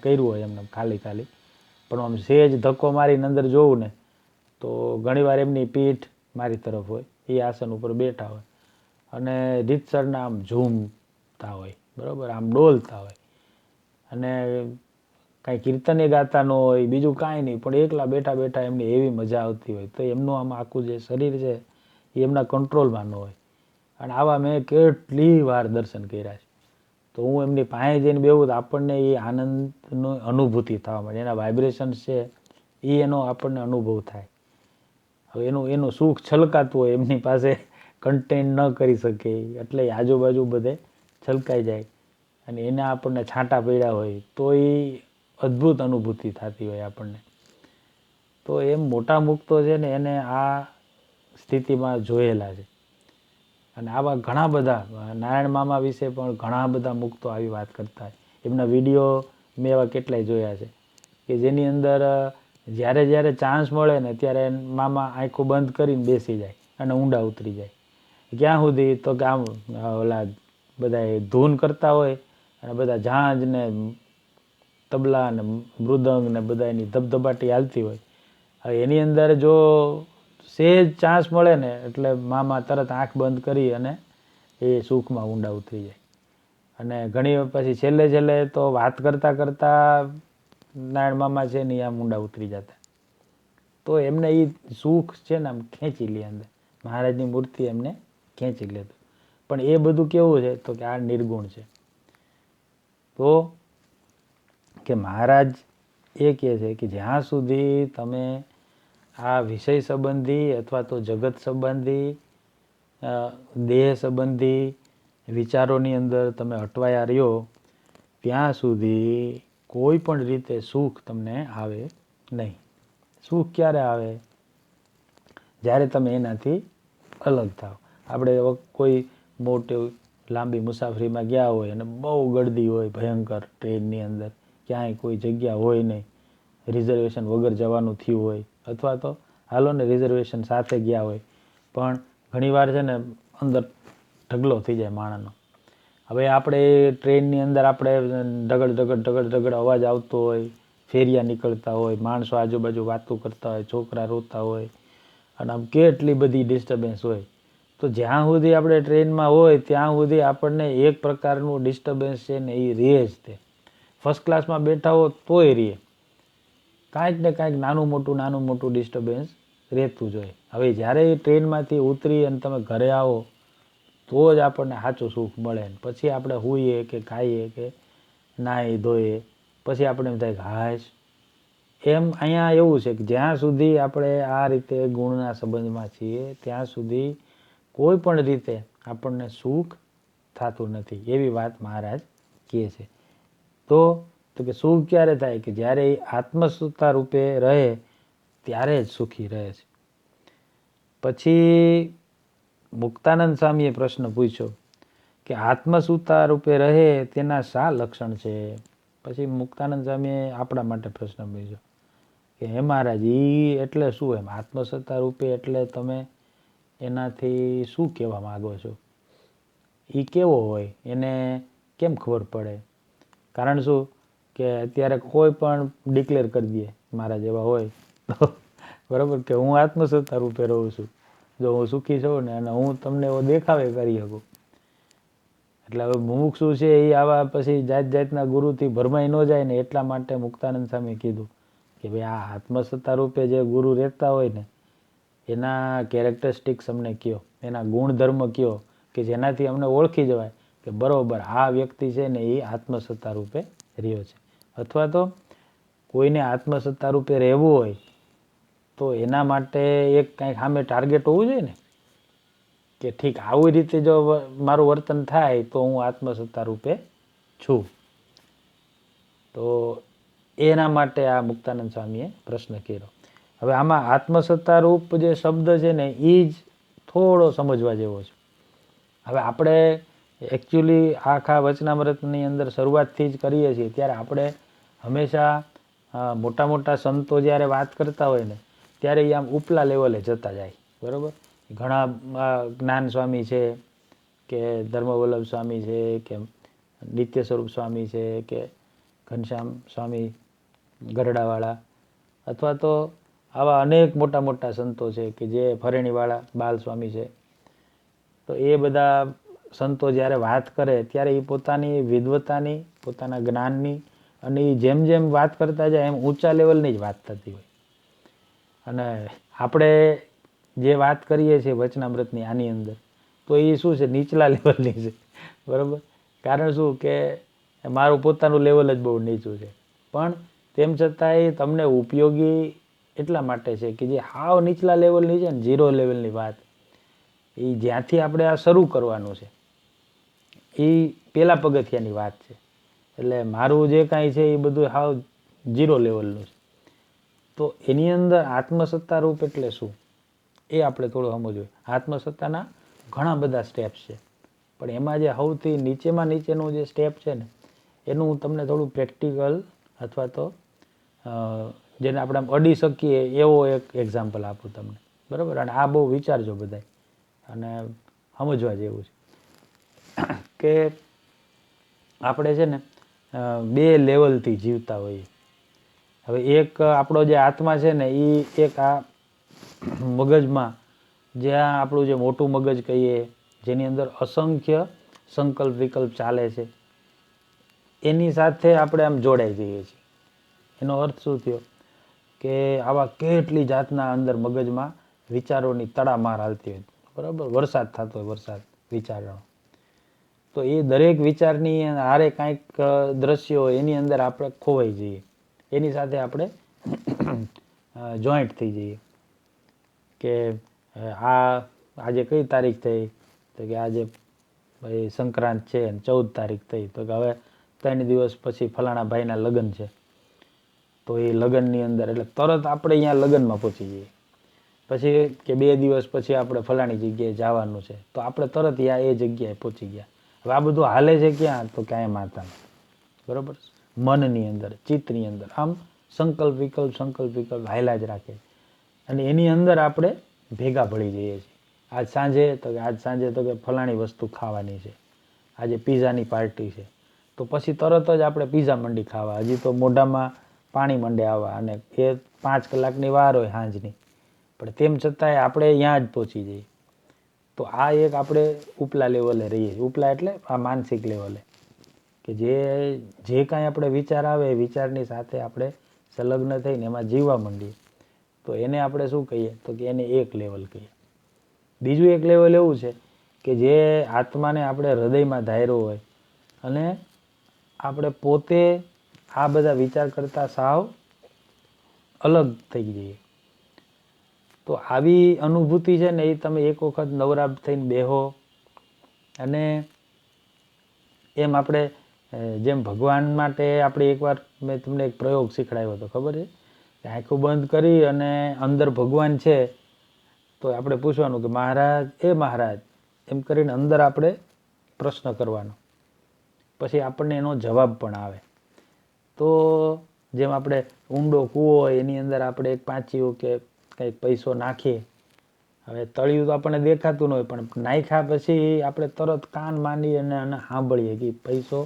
કર્યું હોય એમને ખાલી, પણ આમ સહેજ ધક્કો મારીને અંદર જોઉં ને તો ઘણીવાર એમની પીઠ મારી તરફ હોય, એ આસન ઉપર બેઠા હોય અને રીતસરના આમ ઝૂમતા હોય, બરાબર, આમ ડોલતા હોય, અને કાંઈ કીર્તને ગાતા ન હોય, બીજું કાંઈ નહીં, પણ એકલા બેઠા બેઠા એમને એવી મજા આવતી હોય. તો એમનું આમ આખું જે શરીર છે એ એમના કંટ્રોલમાં ન હોય. અને આવા મેં કેટલી વાર દર્શન કર્યા છે. તો હું એમની પાસે જઈને બેહું તો આપણને એ આનંદની અનુભૂતિ થવા મળે, એના વાઇબ્રેશન્સ છે એનો આપણને અનુભવ થાય. હવે એનું સુખ છલકાતું હોય, એમની પાસે કન્ટેન ન કરી શકે, એટલે આજુબાજુ બધે છલકાઈ જાય, અને એના આપણને છાંટા પડ્યા હોય તો એ અદ્ભુત અનુભૂતિ થતી હોય આપણને. તો એમ મોટા મુક્તો છે ને એને આ સ્થિતિમાં જોયેલા છે. અને આવા ઘણા બધા નારાયણ મામા વિશે પણ ઘણા બધા મુક્તો આવી વાત કરતા હોય. એમના વિડીયો મેં એવા કેટલાય જોયા છે કે જેની અંદર જ્યારે ચાન્સ મળે ને ત્યારે મામા આંખો બંધ કરીને બેસી જાય અને ઊંડા ઉતરી જાય. ક્યાં સુધી, તો કે આમ ઓલા બધા ધૂન કરતા હોય અને બધા ઝાંઝ ને તબલા ને મૃદંગ ને બધા એની ધબધબાટી હાલતી હોય. હવે એની અંદર જો સહેજ ચાન્સ મળે ને એટલે મામા તરત આંખ બંધ કરી અને એ સુખમાં ઊંડા ઉતરી જાય. અને ઘણી પછી છેલ્લે તો વાત કરતાં નારાયણ મામા છે ને આમ ઊંડા ઉતરી જતા. તો એમને એ સુખ છે ને આમ ખેંચી લે અંદર, મહારાજની મૂર્તિ એમને ખેંચી લેતું. પણ એ બધું કેવું છે, તો કે આ નિર્ગુણ છે. તો કે મહારાજ એ કહે છે કે જ્યાં સુધી તમે આ વિષય સંબંધી અથવા તો જગત સંબંધી દેહ સંબંધી વિચારોની અંદર તમે અટવાયા રહ્યો ત્યાં સુધી કોઈ પણ રીતે સુખ તમને આવે નહીં. સુખ ક્યારે આવે? જ્યારે તમે એનાથી અલગ થાવ. આપણે કોઈ મોટી લાંબી મુસાફરીમાં ગયા હોય અને બહુ ગળદી હોય ભયંકર ટ્રેનની અંદર, ક્યાંય કોઈ જગ્યા હોય નહીં, રિઝર્વેશન વગર જવાનું થયું હોય, અથવા તો હાલો ને રિઝર્વેશન સાથે ગયા હોય પણ ઘણીવાર છે ને અંદર ઢગલો થઈ જાય માણસનો. હવે આપણે ટ્રેનની અંદર આપણે ઢગડ અવાજ આવતો હોય, ફેરિયા નીકળતા હોય, માણસો આજુબાજુ વાતો કરતા હોય, છોકરા રોતા હોય અને આમ કેટલી બધી ડિસ્ટર્બન્સ હોય. તો જ્યાં સુધી આપણે ટ્રેનમાં હોય ત્યાં સુધી આપણને એક પ્રકારનું ડિસ્ટર્બન્સ છે ને એ રહે જ. તે ફર્સ્ટ ક્લાસમાં બેઠા હો તોય રહે, કાંઈક ને કાંઈક નાનું મોટું ડિસ્ટર્બન્સ રહેતું જ હોય. હવે જ્યારે એ ટ્રેનમાંથી ઉતરી અને તમે ઘરે આવો તો જ આપણને સાચું સુખ મળે. પછી આપણે સૂઈએ કે ખાઈએ કે નાહી ધોઈએ પછી આપણે એમ થાય કે હાશ. એમ અહીંયા એવું છે કે જ્યાં સુધી આપણે આ રીતે ગુણના સંબંધમાં છીએ ત્યાં સુધી કોઈ પણ રીતે આપણને સુખ થતું નથી, એવી વાત મહારાજ કહે છે. તો કે સુખ ક્યારે થાય? કે જ્યારે એ આત્મસત્તા રૂપે રહે ત્યારે જ સુખી રહે છે. પછી મુક્તાનંદ સ્વામીએ પ્રશ્ન પૂછ્યો કે આત્મસત્તા રૂપે રહે તેના શા લક્ષણ છે? પછી મુક્તાનંદ સ્વામીએ આપણા માટે પ્રશ્ન પૂછ્યો કે હે મહારાજ, એ એટલે શું? એમ આત્મસત્તા રૂપે એટલે તમે એનાથી શું કહેવા માગો છો? એ કેવો હોય? એને કેમ ખબર પડે? કારણ શું કે અત્યારે કોઈ પણ ડિક્લેર કરી દે મારા જેવા હોય તો બરાબર કે હું આત્મસત્તા રૂપે રહું છું, જો હું સુખી છું ને, અને હું તમને એવો દેખાવે કરી શકું. એટલે હવે મુમુક્ષુ છે એ આવા પછી જાતના ગુરુથી ભરમાઈ ન જાય ને એટલા માટે મુક્તાનંદ સ્વામી કીધું કે ભાઈ આ આત્મસત્તા રૂપે જે ગુરુ રહેતા હોય ને એના કેરેક્ટરિસ્ટિક્સ અમને કયો, એના ગુણધર્મ કયો કે જેનાથી અમને ઓળખી જવાય કે બરાબર આ વ્યક્તિ છે ને એ આત્મસત્તા રૂપે રહ્યો છે. અથવા તો કોઈને આત્મસત્તા રૂપે રહેવું હોય તો એના માટે એક કાંઈક સામે ટાર્ગેટ હોવું જોઈએ ને, કે ઠીક આવી રીતે જો મારું વર્તન થાય તો હું આત્મસત્તા રૂપે છું. તો એના માટે આ મુક્તાનંદ સ્વામીએ પ્રશ્ન કર્યો. હવે આમાં આત્મસત્તા રૂપ જે શબ્દ છે ને એ જ થોડો સમજવા જેવો છે. હવે આપણે એકચ્યુઅલી આખા વચનામૃતની અંદર શરૂઆતથી જ કરીએ છીએ ત્યારે આપણે હંમેશા મોટા સંતો જ્યારે વાત કરતા હોય ને ત્યારે એ આમ ઉપલા લેવલે જતા જાય. બરાબર, ઘણા જ્ઞાન સ્વામી છે કે ધર્મવલ્લભ સ્વામી છે કે નિત્ય સ્વરૂપ સ્વામી છે કે ઘનશ્યામ સ્વામી ગરડાવાળા, અથવા તો આવા અનેક મોટા સંતો છે કે જે ફરેણીવાળા બાલ સ્વામી છે. તો એ બધા સંતો જ્યારે વાત કરે ત્યારે એ પોતાની વિદ્વતાની, પોતાના જ્ઞાનની અને એ જેમ જેમ વાત કરતા જાય એમ ઊંચા લેવલની જ વાત થતી હોય. અને આપણે જે વાત કરીએ છીએ વચનામૃતની આની અંદર તો એ શું છે? નીચલા લેવલની છે. બરાબર, કારણ શું કે મારું પોતાનું લેવલ જ બહુ નીચું છે. પણ તેમ છતાંય તમને ઉપયોગી એટલા માટે છે કે જે હાવ નીચલા લેવલની છે ને, ઝીરો લેવલની વાત, એ જ્યાંથી આપણે આ શરૂ કરવાનું છે એ પહેલા પગથિયાની વાત છે. એટલે મારું જે કાંઈ છે એ બધું હાવ ઝીરો લેવલનું છે. તો એની અંદર આત્મસત્તા રૂપ એટલે શું એ આપણે થોડું સમજવું. આત્મસત્તાના ઘણા બધા સ્ટેપ્સ છે પણ એમાં જે સૌથી નીચેનું જે સ્ટેપ છે ને એનું હું તમને થોડું પ્રેક્ટિકલ અથવા તો જેને આપણે અડી શકીએ એવો એક એક્ઝામ્પલ આપું તમને. બરાબર, અને આ બહુ વિચારજો બધાય અને સમજવા જેવું છે કે આપણે છે ને બે લેવલથી જીવતા હોઈએ. હવે એક આપણો જે આત્મા છે ને એ એક આ મગજમાં જ્યાં આપણું જે મોટું મગજ કહીએ જેની અંદર અસંખ્ય સંકલ્પ વિકલ્પ ચાલે છે એની સાથે આપણે આમ જોડાઈ જઈએ છીએ. એનો અર્થ શું થયો કે આવા કેટલી જાતના અંદર મગજમાં વિચારોની તડામાર હાલતી હોય. બરાબર, વરસાદ થતો હોય, વરસાદ વિચારનો. તો એ દરેક વિચારની હારે કાંઈક દ્રશ્ય હોય એની અંદર આપણે ખોવાઈ જઈએ, એની સાથે આપણે જોઈન્ટ થઈ જઈએ. કે આજે કઈ તારીખ થઈ, તો કે આજે ભાઈ સંક્રાંત છે અને 14 તારીખ થઈ, તો કે હવે 3 દિવસ પછી ફલાણા ભાઈના લગ્ન છે, તો એ લગ્નની અંદર એટલે તરત આપણે અહીંયા લગ્નમાં પહોંચી જઈએ. પછી કે 2 દિવસ પછી આપણે ફલાણી જગ્યાએ જવાનું છે, તો આપણે તરત એ જગ્યાએ પહોંચી ગયા. હવે આ બધું હાલે છે ક્યાં, તો ક્યાંય માતામાં, બરાબર, મનની અંદર, ચિત્તની અંદર. આમ સંકલ્પ વિકલ્પ હાયલા જ રાખે, અને એની અંદર આપણે ભેગા ભળી જઈએ છીએ. આજ સાંજે તો કે ફલાણી વસ્તુ ખાવાની છે, આજે પીઝાની પાર્ટી છે, તો પછી તરત જ આપણે પીઝા મંડી ખાવા. હજી તો મોઢામાં પાણી મંડે આવવા, અને એ 5 કલાકની વાર હોય સાંજની, પણ તેમ છતાંય આપણે ત્યાં જ પહોંચી જઈએ. તો આ એક આપણે ઉપલા લેવલે રહીએ છીએ. ઉપલા એટલે આ માનસિક લેવલે, કે જે કાંઈ આપણે વિચાર આવે એ વિચારની સાથે આપણે સંલગ્ન થઈને એમાં જીવવા માંડીએ, તો એને આપણે શું કહીએ, તો કે એને એક લેવલ કહીએ. બીજું એક લેવલ એવું છે કે જે આત્માને આપણે હૃદયમાં ધાર્યો હોય અને આપણે પોતે આ બધા વિચાર કરતા સાવ અલગ થઈ જઈએ. તો આવી અનુભૂતિ છે ને, એ તમે એક વખત નવરા થઈને બેહો, અને એમ આપણે જેમ ભગવાન માટે આપણે એકવાર મેં તમને એક પ્રયોગ શીખડાવ્યો હતો, ખબર છે? આંખો બંધ કરી અને અંદર ભગવાન છે, તો આપણે પૂછવાનું કે મહારાજ એમ કરીને અંદર આપણે પ્રશ્ન કરવાનો, પછી આપણને એનો જવાબ પણ આવે. તો જેમ આપણે ઊંડો કૂવો હોય એની અંદર આપણે એક પાંચીયું કે કંઈક પૈસો નાખીએ, હવે તળિયું તો આપણને દેખાતું ન હોય, પણ નાખ્યા પછી આપણે તરત કાન માંડી અને સાંભળીએ કે પૈસો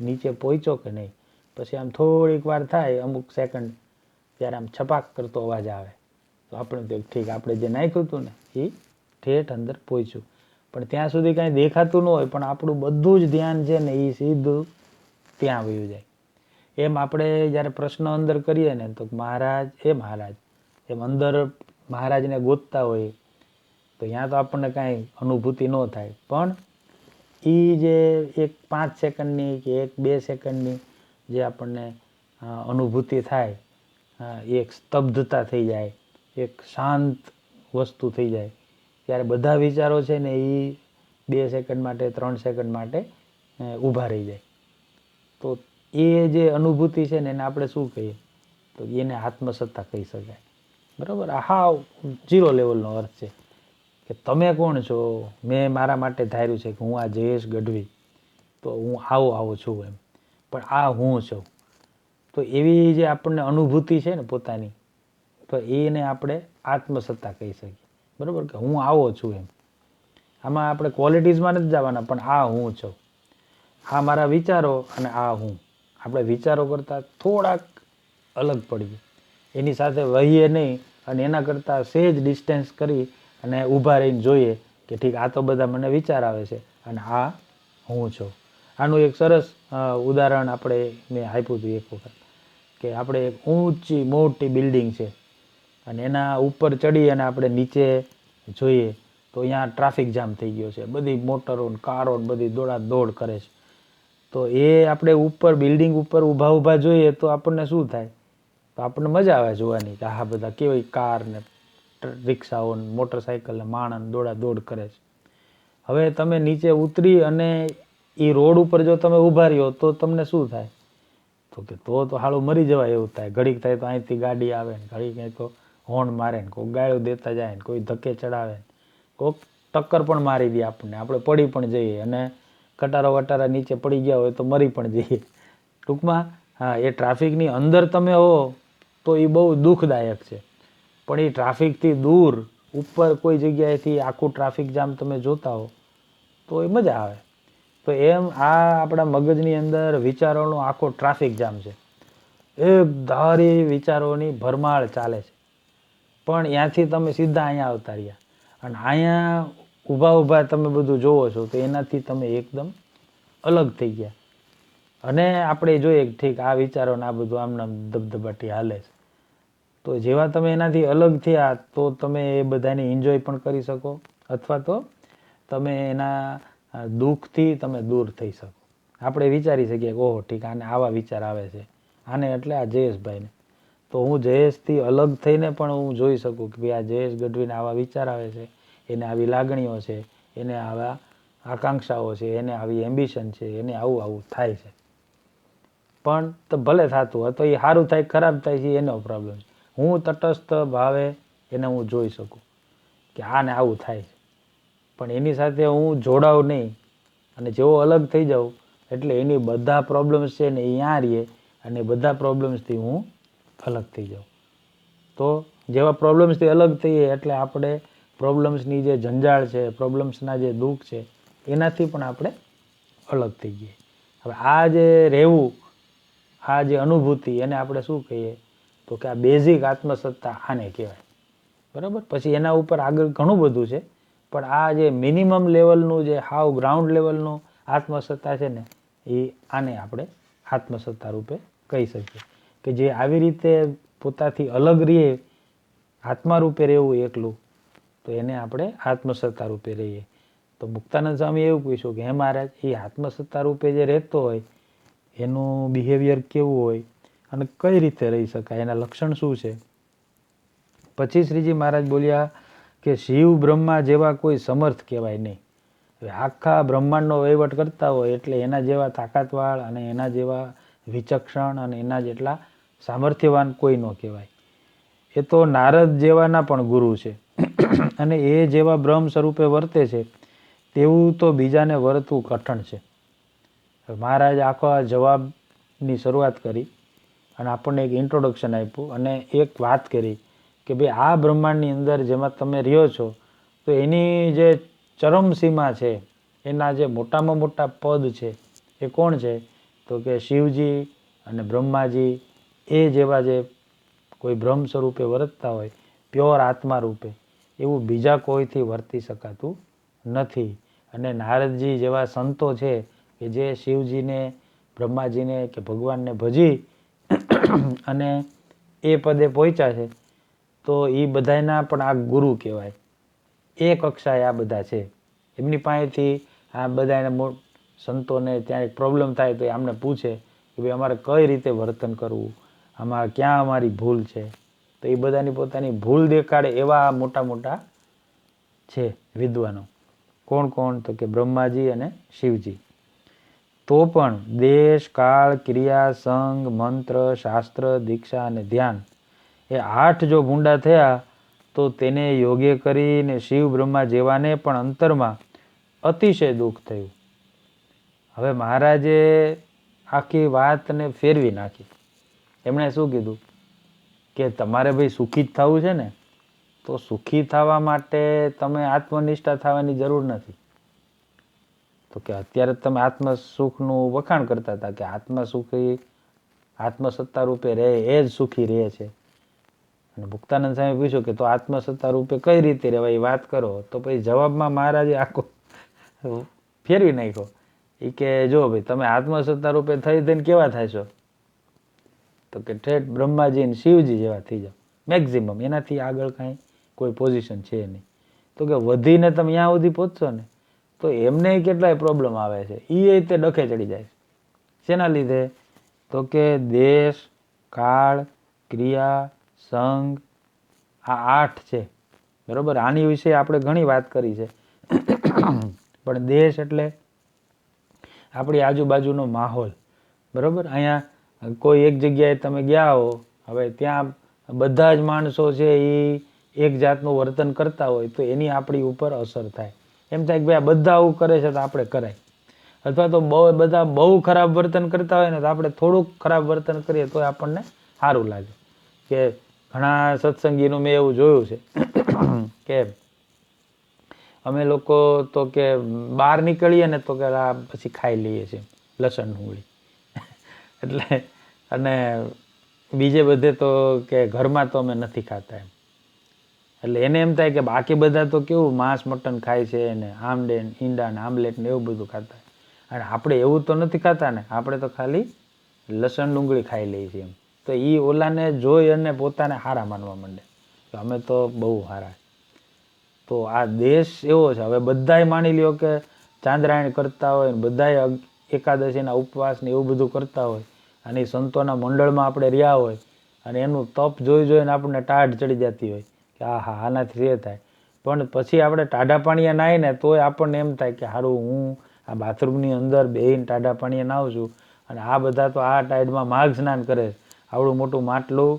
નીચે પહોંચ્યો કે નહીં. પછી આમ થોડીક વાર થાય, અમુક સેકન્ડ, ત્યારે આમ છપાક કરતો અવાજ આવે, તો આપણે તો ઠીક, આપણે જે નાખ્યું હતું ને એ ઠેઠ અંદર પહોંચ્યું. પણ ત્યાં સુધી કાંઈ દેખાતું ન હોય, પણ આપણું બધું જ ધ્યાન છે ને એ સીધું ત્યાં વયું જાય. એમ આપણે જ્યારે પ્રશ્ન અંદર કરીએ ને, તો મહારાજ એમ અંદર મહારાજને ગોતતા હોય, તો ત્યાં તો આપણને કાંઈ અનુભૂતિ ન થાય, પણ એ જે એક 5 સેકન્ડની કે 1-2 સેકન્ડની જે આપણને અનુભૂતિ થાય, એક સ્તબ્ધતા થઈ જાય, એક શાંત વસ્તુ થઈ જાય, ત્યારે બધા વિચારો છે ને એ 2 સેકન્ડ માટે 3 સેકન્ડ માટે ઊભા રહી જાય. તો એ જે અનુભૂતિ છે ને એને આપણે શું કહીએ, તો એને આત્મસત્તા કહી શકાય. બરાબર, આ હાવ 0 લેવલનો અર્થ છે કે તમે કોણ છો, મેં મારા માટે ધાર્યું છે કે હું આ જયેશ ગઢવી, તો હું આવો છું એમ, પણ આ હું છું. તો એવી જે આપણને અનુભૂતિ છે ને પોતાની, તો એને આપણે આત્મસત્તા કહી શકીએ. બરાબર, કે હું આવો છું એમ. આમાં આપણે ક્વોલિટીઝમાં નથી જવાના, પણ આ હું છું, આ મારા વિચારો અને આ હું. આપણે વિચારો કરતાં થોડાક અલગ પડીએ, એની સાથે વહીએ નહીં, અને એના કરતાં સહેજ ડિસ્ટન્સ કરી અને ઊભા રહીને જોઈએ કે ઠીક, આ તો બધા મને વિચાર આવે છે અને આ હું છું. આનું એક સરસ ઉદાહરણ મેં આપ્યું હતું એક વખત, કે આપણે એક ઊંચી મોટી બિલ્ડિંગ છે, અને એના ઉપર ચડી અને આપણે નીચે જોઈએ તો અહીંયા ટ્રાફિક જામ થઈ ગયો છે, બધી મોટરો કારો બધી દોડ કરે છે. તો એ આપણે ઉપર બિલ્ડિંગ ઉપર ઊભા જોઈએ તો આપણને શું થાય, તો આપણને મજા આવે જોવાની કે આ બધા કેવી કાર ને રિક્ષાઓ ને મોટરસાઇકલ ને માણસ દોડ કરે છે. હવે તમે નીચે ઉતરી અને એ રોડ ઉપર જો તમે ઊભા રહ્યો તો તમને શું થાય, તો કે તો હાલું મરી જવાય એવું થાય. ઘડીક થાય તો અહીંથી ગાડી આવે ને, ઘડીક થાય તો હોર્ન મારે ને, કોઈ ગાળો દેતા જાય ને, કોઈ ધક્કે ચડાવે ને, કોઈક ટક્કર પણ મારી દે આપણને, આપણે પડી પણ જઈએ, અને કટારા નીચે પડી ગયા હોય તો મરી પણ જઈએ. ટૂંકમાં એ ટ્રાફિકની અંદર તમે હો તો એ બહુ દુઃખદાયક છે, પણ એ ટ્રાફિકથી દૂર ઉપર કોઈ જગ્યાએથી આખું ટ્રાફિક જામ તમે જોતા હો તો એ મજા આવે. તો એમ આ આપણા મગજની અંદર વિચારોનો આખો ટ્રાફિક જામ છે, એક ધારી વિચારોની ભરમાળ ચાલે છે, પણ ત્યાંથી તમે સીધા અહીંયા આવતા રહ્યા, અને અહીંયા ઊભા તમે બધું જોવો છો, તો એનાથી તમે એકદમ અલગ થઈ ગયા. અને આપણે જોઈએ ઠીક, આ વિચારોને આ બધું આમનામ ધબધબાટી હાલે છે, તો જેવા તમે એનાથી અલગ થયા તો તમે એ બધાને એન્જોય પણ કરી શકો, અથવા તો તમે એના દુઃખથી તમે દૂર થઈ શકો. આપણે વિચારી શકીએ કે ઓહો ઠીક, આને આવા વિચાર આવે છે, આને એટલે આ જયેશભાઈને, તો હું જયેશથી અલગ થઈને પણ હું જોઈ શકું કે ભાઈ આ જયેશ ગઢવીને આવા વિચાર આવે છે, એને આવી લાગણીઓ છે, એને આવા આકાંક્ષાઓ છે, એને આવી એમ્બિશન છે, એને આવું આવું થાય છે. પણ તો ભલે થતું હોય તો એ સારું થાય ખરાબ થાય છે એનો પ્રોબ્લેમ છે. હું તટસ્થ ભાવે એને હું જોઈ શકું કે આને આવું થાય છે, પણ એની સાથે હું જોડાઉં નહીં. અને જેવો અલગ થઈ જાઉં એટલે એની બધા પ્રોબ્લેમ્સ છે ને એ ત્યાં રહીએ અને બધા પ્રોબ્લેમ્સથી હું અલગ થઈ જાઉં. તો જેવા પ્રોબ્લેમ્સથી અલગ થઈએ એટલે આપણે પ્રોબ્લેમ્સની જે જંજાળ છે, પ્રોબ્લેમ્સના જે દુઃખ છે એનાથી પણ આપણે અલગ થઈ જઈએ. હવે આ જે રહેવું, આ જે અનુભૂતિ એને આપણે શું કહીએ તો કે આ બેઝિક આત્મસત્તા આને કહેવાય. બરાબર. પછી એના ઉપર આગળ ઘણું બધું છે, પણ આ જે મિનિમમ લેવલનું જે હાવ ગ્રાઉન્ડ લેવલનું આત્મસત્તા છે ને એ આને આપણે આત્મસત્તા રૂપે કહી શકીએ. કે જે આવી રીતે પોતાથી અલગ રહીએ, આત્મા રૂપે રહેવું એકલું, તો એને આપણે આત્મસત્તા રૂપે રહીએ. તો મુક્તાનંદ સ્વામી એવું પૂછ્યું કે હે મહારાજ, એ આત્મસત્તા રૂપે જે રહેતો હોય એનું બિહેવિયર કેવું હોય અને કઈ રીતે રહી શકાય, એના લક્ષણ શું છે? પછી શ્રીજી મહારાજ બોલ્યા કે શિવ બ્રહ્મા જેવા કોઈ સમર્થ કહેવાય નહીં. હવે આખા બ્રહ્માંડનો વહીવટ કરતા હોય એટલે એના જેવા તાકાતવાળ અને એના જેવા વિચક્ષણ અને એના જેટલા સામર્થ્યવાન કોઈ ન કહેવાય. એ તો નારદ જેવાના પણ ગુરુ છે અને એ જેવા બ્રહ્મ સ્વરૂપે વર્તે છે તેવું તો બીજાને વર્તવું કઠણ છે. મહારાજ આખો આ જવાબની શરૂઆત કરી અને આપણને એક ઇન્ટ્રોડક્શન આપ્યું અને એક વાત કરી કે ભાઈ આ બ્રહ્માંડની અંદર જેમાં તમે રહ્યો છો તો એની જે ચરમસીમા છે, એના જે મોટામાં મોટા પદ છે એ કોણ છે? તો કે શિવજી અને બ્રહ્માજી એ જેવા જે કોઈ બ્રહ્મ સ્વરૂપે વર્તતા હોય, પ્યોર આત્મા રૂપે, એવું બીજા કોઈથી વર્તી શકાતું નથી. અને નારદજી જેવા સંતો છે કે જે શિવજીને, બ્રહ્માજીને કે ભગવાનને ભજી અને એ પદે પહોંચ્યા છે, તો એ બધાના પણ આ ગુરુ કહેવાય. એ કક્ષાએ આ બધા છે. એમની પાસેથી આ બધા સંતોને ત્યાં એક પ્રોબ્લેમ થાય તો એ આમને પૂછે કે ભાઈ અમારે કઈ રીતે વર્તન કરવું, આમાં ક્યાં અમારી ભૂલ છે? તો એ બધાની પોતાની ભૂલ દેખાડે એવા મોટા મોટા છે વિદ્વાનો. કોણ કોણ? તો કે બ્રહ્માજી અને શિવજી. તો પણ દેશ, કાળ, ક્રિયા, સંગ, મંત્ર, શાસ્ત્ર, દીક્ષા અને ધ્યાન એ 8 જો ભૂંડા થયા તો તેને યોગ્ય કરીને શિવ બ્રહ્મા જેવાને પણ અંતરમાં અતિશય દુઃખ થયું. હવે મહારાજે આખી વાતને ફેરવી નાખી. એમણે શું કીધું કે તમારે ભાઈ સુખી જ થવું છે ને, તો સુખી થવા માટે તમે આત્મનિષ્ઠા થવાની જરૂર નથી. તો કે અત્યારે તમે આત્મસુખનું વખાણ કરતા હતા કે આત્મસુખી આત્મસત્તા રૂપે રહે એ જ સુખી રહે છે. અને મુક્તાનંદ સ્વામી પૂછ્યું કે તો આત્મસત્તા રૂપે કઈ રીતે રહેવાય એ વાત કરો. તો પછી જવાબમાં મહારાજે આખો ફેરવી નાખ્યો. એ કે જો ભાઈ તમે આત્મસત્તા રૂપે થઈ થઈને કેવા થશો? તો કે ઠેઠ બ્રહ્માજી અને શિવજી જેવા થઈ જાઓ મેક્ઝિમમ. એનાથી આગળ કાંઈ કોઈ પોઝિશન છે નહીં. તો કે વધીને તમે ત્યાં સુધી પહોંચશો ને તો એમને કેટલાય પ્રોબ્લેમ આવે છે, એ તે ડખે ચડી જાય છે. શેના લીધે? તો કે દેશ, કાળ, ક્રિયા, સંગ, આ 8 છે. બરાબર. આની વિશે આપણે ઘણી વાત કરી છે. પણ દેશ એટલે આપણી આજુબાજુનો માહોલ. બરાબર. અહીંયા કોઈ એક જગ્યાએ તમે ગયા હો, હવે ત્યાં બધા જ માણસો છે એ એક જાતનું વર્તન કરતા હોય તો એની આપણી ઉપર અસર થાય. એમ થાય કે ભાઈ આ બધા આવું કરે છે તો આપણે કરાય. અથવા તો બધા બહુ ખરાબ વર્તન કરતા હોય ને તો આપણે થોડુંક ખરાબ વર્તન કરીએ તો આપણને સારું લાગે. કે ઘણા સત્સંગીનું મેં એવું જોયું છે કે અમે લોકો તો કે બહાર નીકળીએ ને તો કે પછી ખાઈ લઈએ છીએ લસણ ડુંગળી એટલે, અને બીજે બધે તો કે ઘરમાં તો અમે નથી ખાતા એમ. એટલે એને એમ થાય કે બાકી બધા તો કેવું માંસ મટન ખાય છે ને આમડે ઈંડા ને આમલેટ ને એવું બધું ખાતા, અને આપણે એવું તો નથી ખાતા ને, આપણે તો ખાલી લસણ ડુંગળી ખાઈ લઈએ છીએ એમ. તો એ ઓલાને જોઈ અને પોતાને હારા માનવા માંડે કે અમે તો બહુ હારા. તો આ દેશ એવો છે. હવે બધાય માની લ્યો કે ચાંદ્રાયણ કરતા હોય, બધાય એકાદશીના ઉપવાસ ને એવું બધું કરતા હોય અને સંતોના મંડળમાં આપણે રહ્યા હોય અને એનું તપ જોઈને આપણને ટાઢ ચડી જતી હોય કે આ હા આનાથી એ થાય. પણ પછી આપણે ટાઢા પાણીએ નાહીએ ને તોય આપણને એમ થાય કે સારું હું આ બાથરૂમની અંદર બેહીને ટાઢા પાણીએ નાહું છું અને આ બધા તો આ ટાઈડમાં માઘ સ્નાન કરે, આવડું મોટું માટલું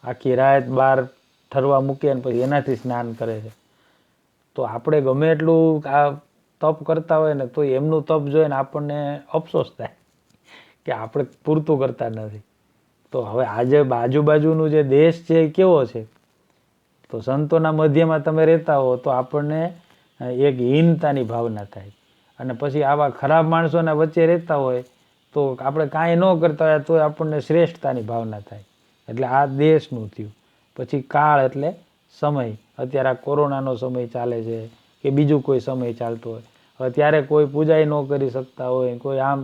આખી રાત બહાર ઠરવા મૂકે અને પછી એનાથી સ્નાન કરે છે. તો આપણે ગમે એટલું આ તપ કરતા હોય ને તો એમનું તપ જોઈને આપણને અફસોસ થાય કે આપણે પૂરતું કરતા નથી. તો હવે આજે આજુબાજુનું જે દેશ છે એ કેવો છે? તો સંતોના મધ્યમાં તમે રહેતા હો તો આપણને એક હીનતાની ભાવના થાય. અને પછી આવા ખરાબ માણસોના વચ્ચે રહેતા હોય તો આપણે કાંઈ ન કરતા હોય તો આપણને શ્રેષ્ઠતાની ભાવના થાય. એટલે આ દેશનું થયું. પછી કાળ એટલે સમય. અત્યારે આ કોરોનાનો સમય ચાલે છે કે બીજું કોઈ સમય ચાલતો હોય, હવે ત્યારે કોઈ પૂજાય ન કરી શકતા હોય, કોઈ આમ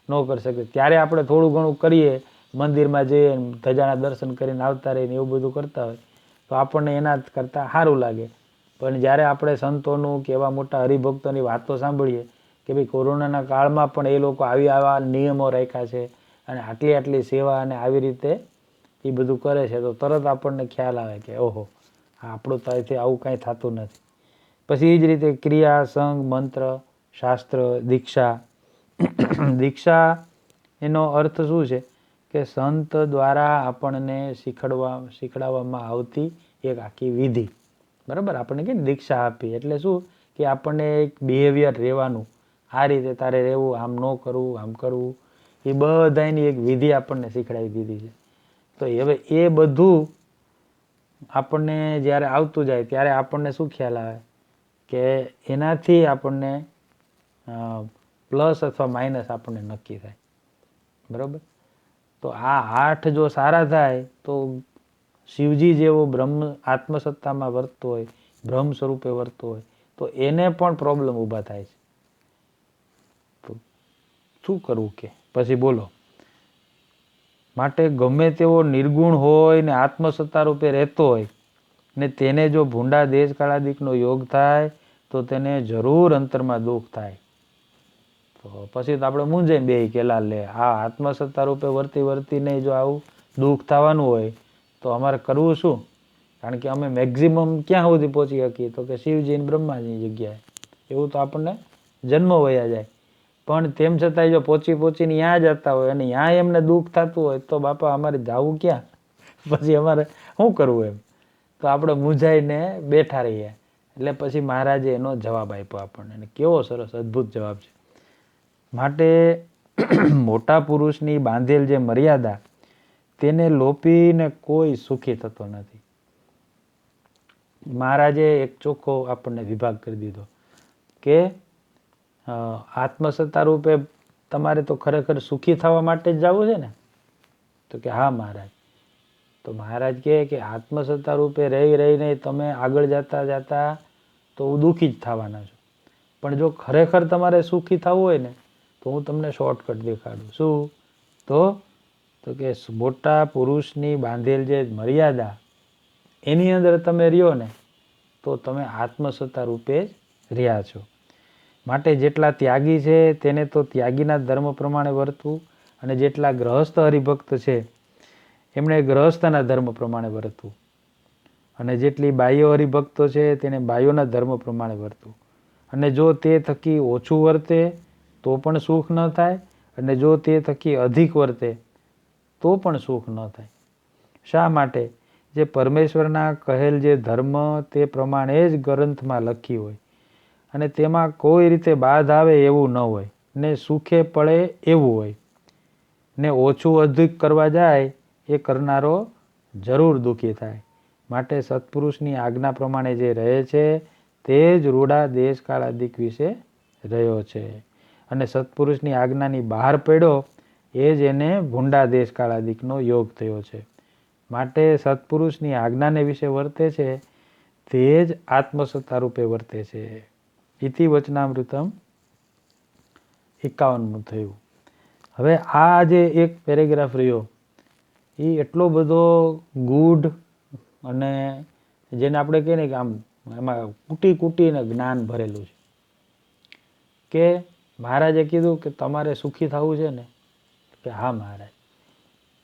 ન કરી શકે, ત્યારે આપણે થોડું ઘણું કરીએ, મંદિરમાં જઈએ ધજાના દર્શન કરીને આવતા રહીને એવું બધું કરતા હોય તો આપણને એના કરતાં સારું લાગે. પણ જ્યારે આપણે સંતોનું કે એવા મોટા હરિભક્તોની વાતો સાંભળીએ કે ભાઈ કોરોનાના કાળમાં પણ એ લોકો આવા નિયમો રાખ્યા છે અને આટલી સેવા અને આવી રીતે એ બધું કરે છે તો તરત આપણને ખ્યાલ આવે કે ઓહો આપણું ત્યાંથી આવું કાંઈ થતું નથી. પછી એ જ રીતે ક્રિયા, સંઘ, મંત્ર, શાસ્ત્ર, દીક્ષા. દીક્ષા એનો અર્થ શું છે કે સંત દ્વારા આપણને શીખડાવવામાં આવતી એક આખી વિધિ. બરાબર, આપણને કે દીક્ષા આપી એટલે શું કે આપણને એક બિહેવિયર રહેવાનું, આ રીતે તારે રહેવું, આમ ન કરવું, આમ કરવું, એ બધાની એક વિધિ આપણને શીખડાવી દીધી છે. તો હવે એ બધું આપણને જ્યારે આવતું જાય ત્યારે આપણને શું ખ્યાલ આવે કે એનાથી આપણને પ્લસ અથવા માઇનસ આપણને નક્કી થાય. બરાબર, તો આ 8 જો સારા થાય તો શિવજી જેવો બ્રહ્મ આત્મસત્તામાં વર્તતો હોય, બ્રહ્મ સ્વરૂપે વર્તતો હોય તો એને પણ પ્રોબ્લેમ ઊભા થાય છે. તો શું કરવું કે પછી બોલો. માટે ગમે તેવો નિર્ગુણ હોય ને આત્મસત્તા રૂપે રહેતો હોય ને તેને જો ભૂંડા દેશ કાળાદિકનો યોગ થાય તો તેને જરૂર અંતરમાં દુઃખ થાય. તો પછી તો આપણે મૂંઝાઈને બે કે લે આ આત્મસત્તા રૂપે વર્તીને જો આવું દુઃખ થવાનું હોય તો અમારે કરવું શું? કારણ કે અમે મેક્ઝિમમ ક્યાં સુધી પહોંચી શકીએ તો કે શિવજી અને બ્રહ્માજીની જગ્યાએ. એવું તો આપણને જન્મ વયા જાય. પણ તેમ છતાંય જો પહોંચીને ત્યાં જતા હોય અને ત્યાં એમને દુઃખ થતું હોય તો બાપા અમારે જવું ક્યાં? પછી અમારે શું કરવું એમ? તો આપણે મૂંઝાઈને બેઠા રહીએ. એટલે પછી મહારાજે એનો જવાબ આપ્યો આપણને, અને કેવો સરસ અદ્ભુત જવાબ છે. માટે મોટા પુરુષની બાંધેલ જે મર્યાદા તેને લોપીને કોઈ સુખી થતો નથી. મહારાજે એક ચોખ્ખો આપણને વિભાગ કરી દીધો કે આત્મસત્તા રૂપે તમારે તો ખરેખર સુખી થવા માટે જ જવું છે ને? તો કે હા મહારાજ. તો મહારાજ કહે કે આત્મસત્તા રૂપે રહીને તમે આગળ જતા તો દુઃખી જ થવાના છો. પણ જો ખરેખર તમારે સુખી થવું હોય ને તો હું તમને શોર્ટકટ દેખાડું. શું? તો કે મોટા પુરુષની બાંધેલ જે મર્યાદા એની અંદર તમે રહ્યો ને તો તમે આત્મસત્તા રૂપે જ રહ્યા છો. માટે જેટલા ત્યાગી છે તેને તો ત્યાગીના ધર્મ પ્રમાણે વર્તવું, અને જેટલા ગ્રહસ્થ હરિભક્ત છે એમણે ગ્રહસ્થના ધર્મ પ્રમાણે વર્તવું, અને જેટલી બાહ્ય હરિભક્તો છે તેને બાહ્યોના ધર્મ પ્રમાણે વર્તવું. અને જો તે થકી ઓછું વર્તે તો પણ સુખ ન થાય, અને જો તે થકી અધિક વર્તે તો પણ સુખ ન થાય. શા માટે? જે પરમેશ્વરના કહેલ જે ધર્મ તે પ્રમાણે જ ગ્રંથમાં લખી હોય અને તેમાં કોઈ રીતે બાધ આવે એવું ન હોય, ને સુખે પડે એવું હોય, ને ઓછું અધિક કરવા જાય એ કરનારો જરૂર દુઃખી થાય. માટે સત્પુરુષની આજ્ઞા પ્રમાણે જે રહે છે તે જ રૂડા દેશ કાળાદિક વિશે રહ્યો છે, અને સત્પુરુષની આજ્ઞાની બહાર પડ્યો એ જ એને ભૂંડા દેશ કાળાદિકનો યોગ થયો છે. માટે સત્પુરુષની આજ્ઞાને વિશે વર્તે છે તે જ આત્મસત્તા રૂપે વર્તે છે. ઇતિ વચનામૃતમ 51મું થયું. હવે આ જે એક પેરેગ્રાફ રહ્યો એ એટલો બધો ગૂઢ અને જેને આપણે કહીએ ને કે આમ એમાં કૂટીને જ્ઞાન ભરેલું છે. કે મહારાજે કીધું કે તમારે સુખી થવું છે ને? કે હા મહારાજ.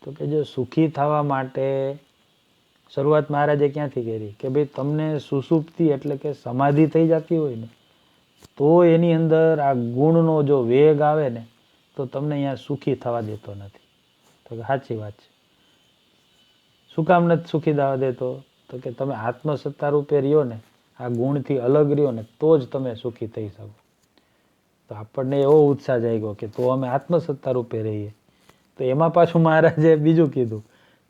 તો કે જો સુખી થવા માટે શરૂઆત મહારાજે ક્યાંથી કરી કે ભાઈ તમને સુસુપ્તિ એટલે કે સમાધિ થઈ જતી હોય ને તો એની અંદર આ ગુણનો જો વેગ આવે ને તો તમને અહીંયા સુખી થવા દેતો નથી. તો કે સાચી વાત છે. શું કામ નથી સુખી થવા દેતો? તો કે તમે આત્મસત્તા રૂપે રહ્યો ને, આ ગુણથી અલગ રહ્યો ને તો જ તમે સુખી થઈ શકો. તો આપણને એવો ઉત્સાહ જાગ્યો કે તો અમે આત્મસત્તા રૂપે રહીએ. તો એમાં પાછું મહારાજે બીજું કીધું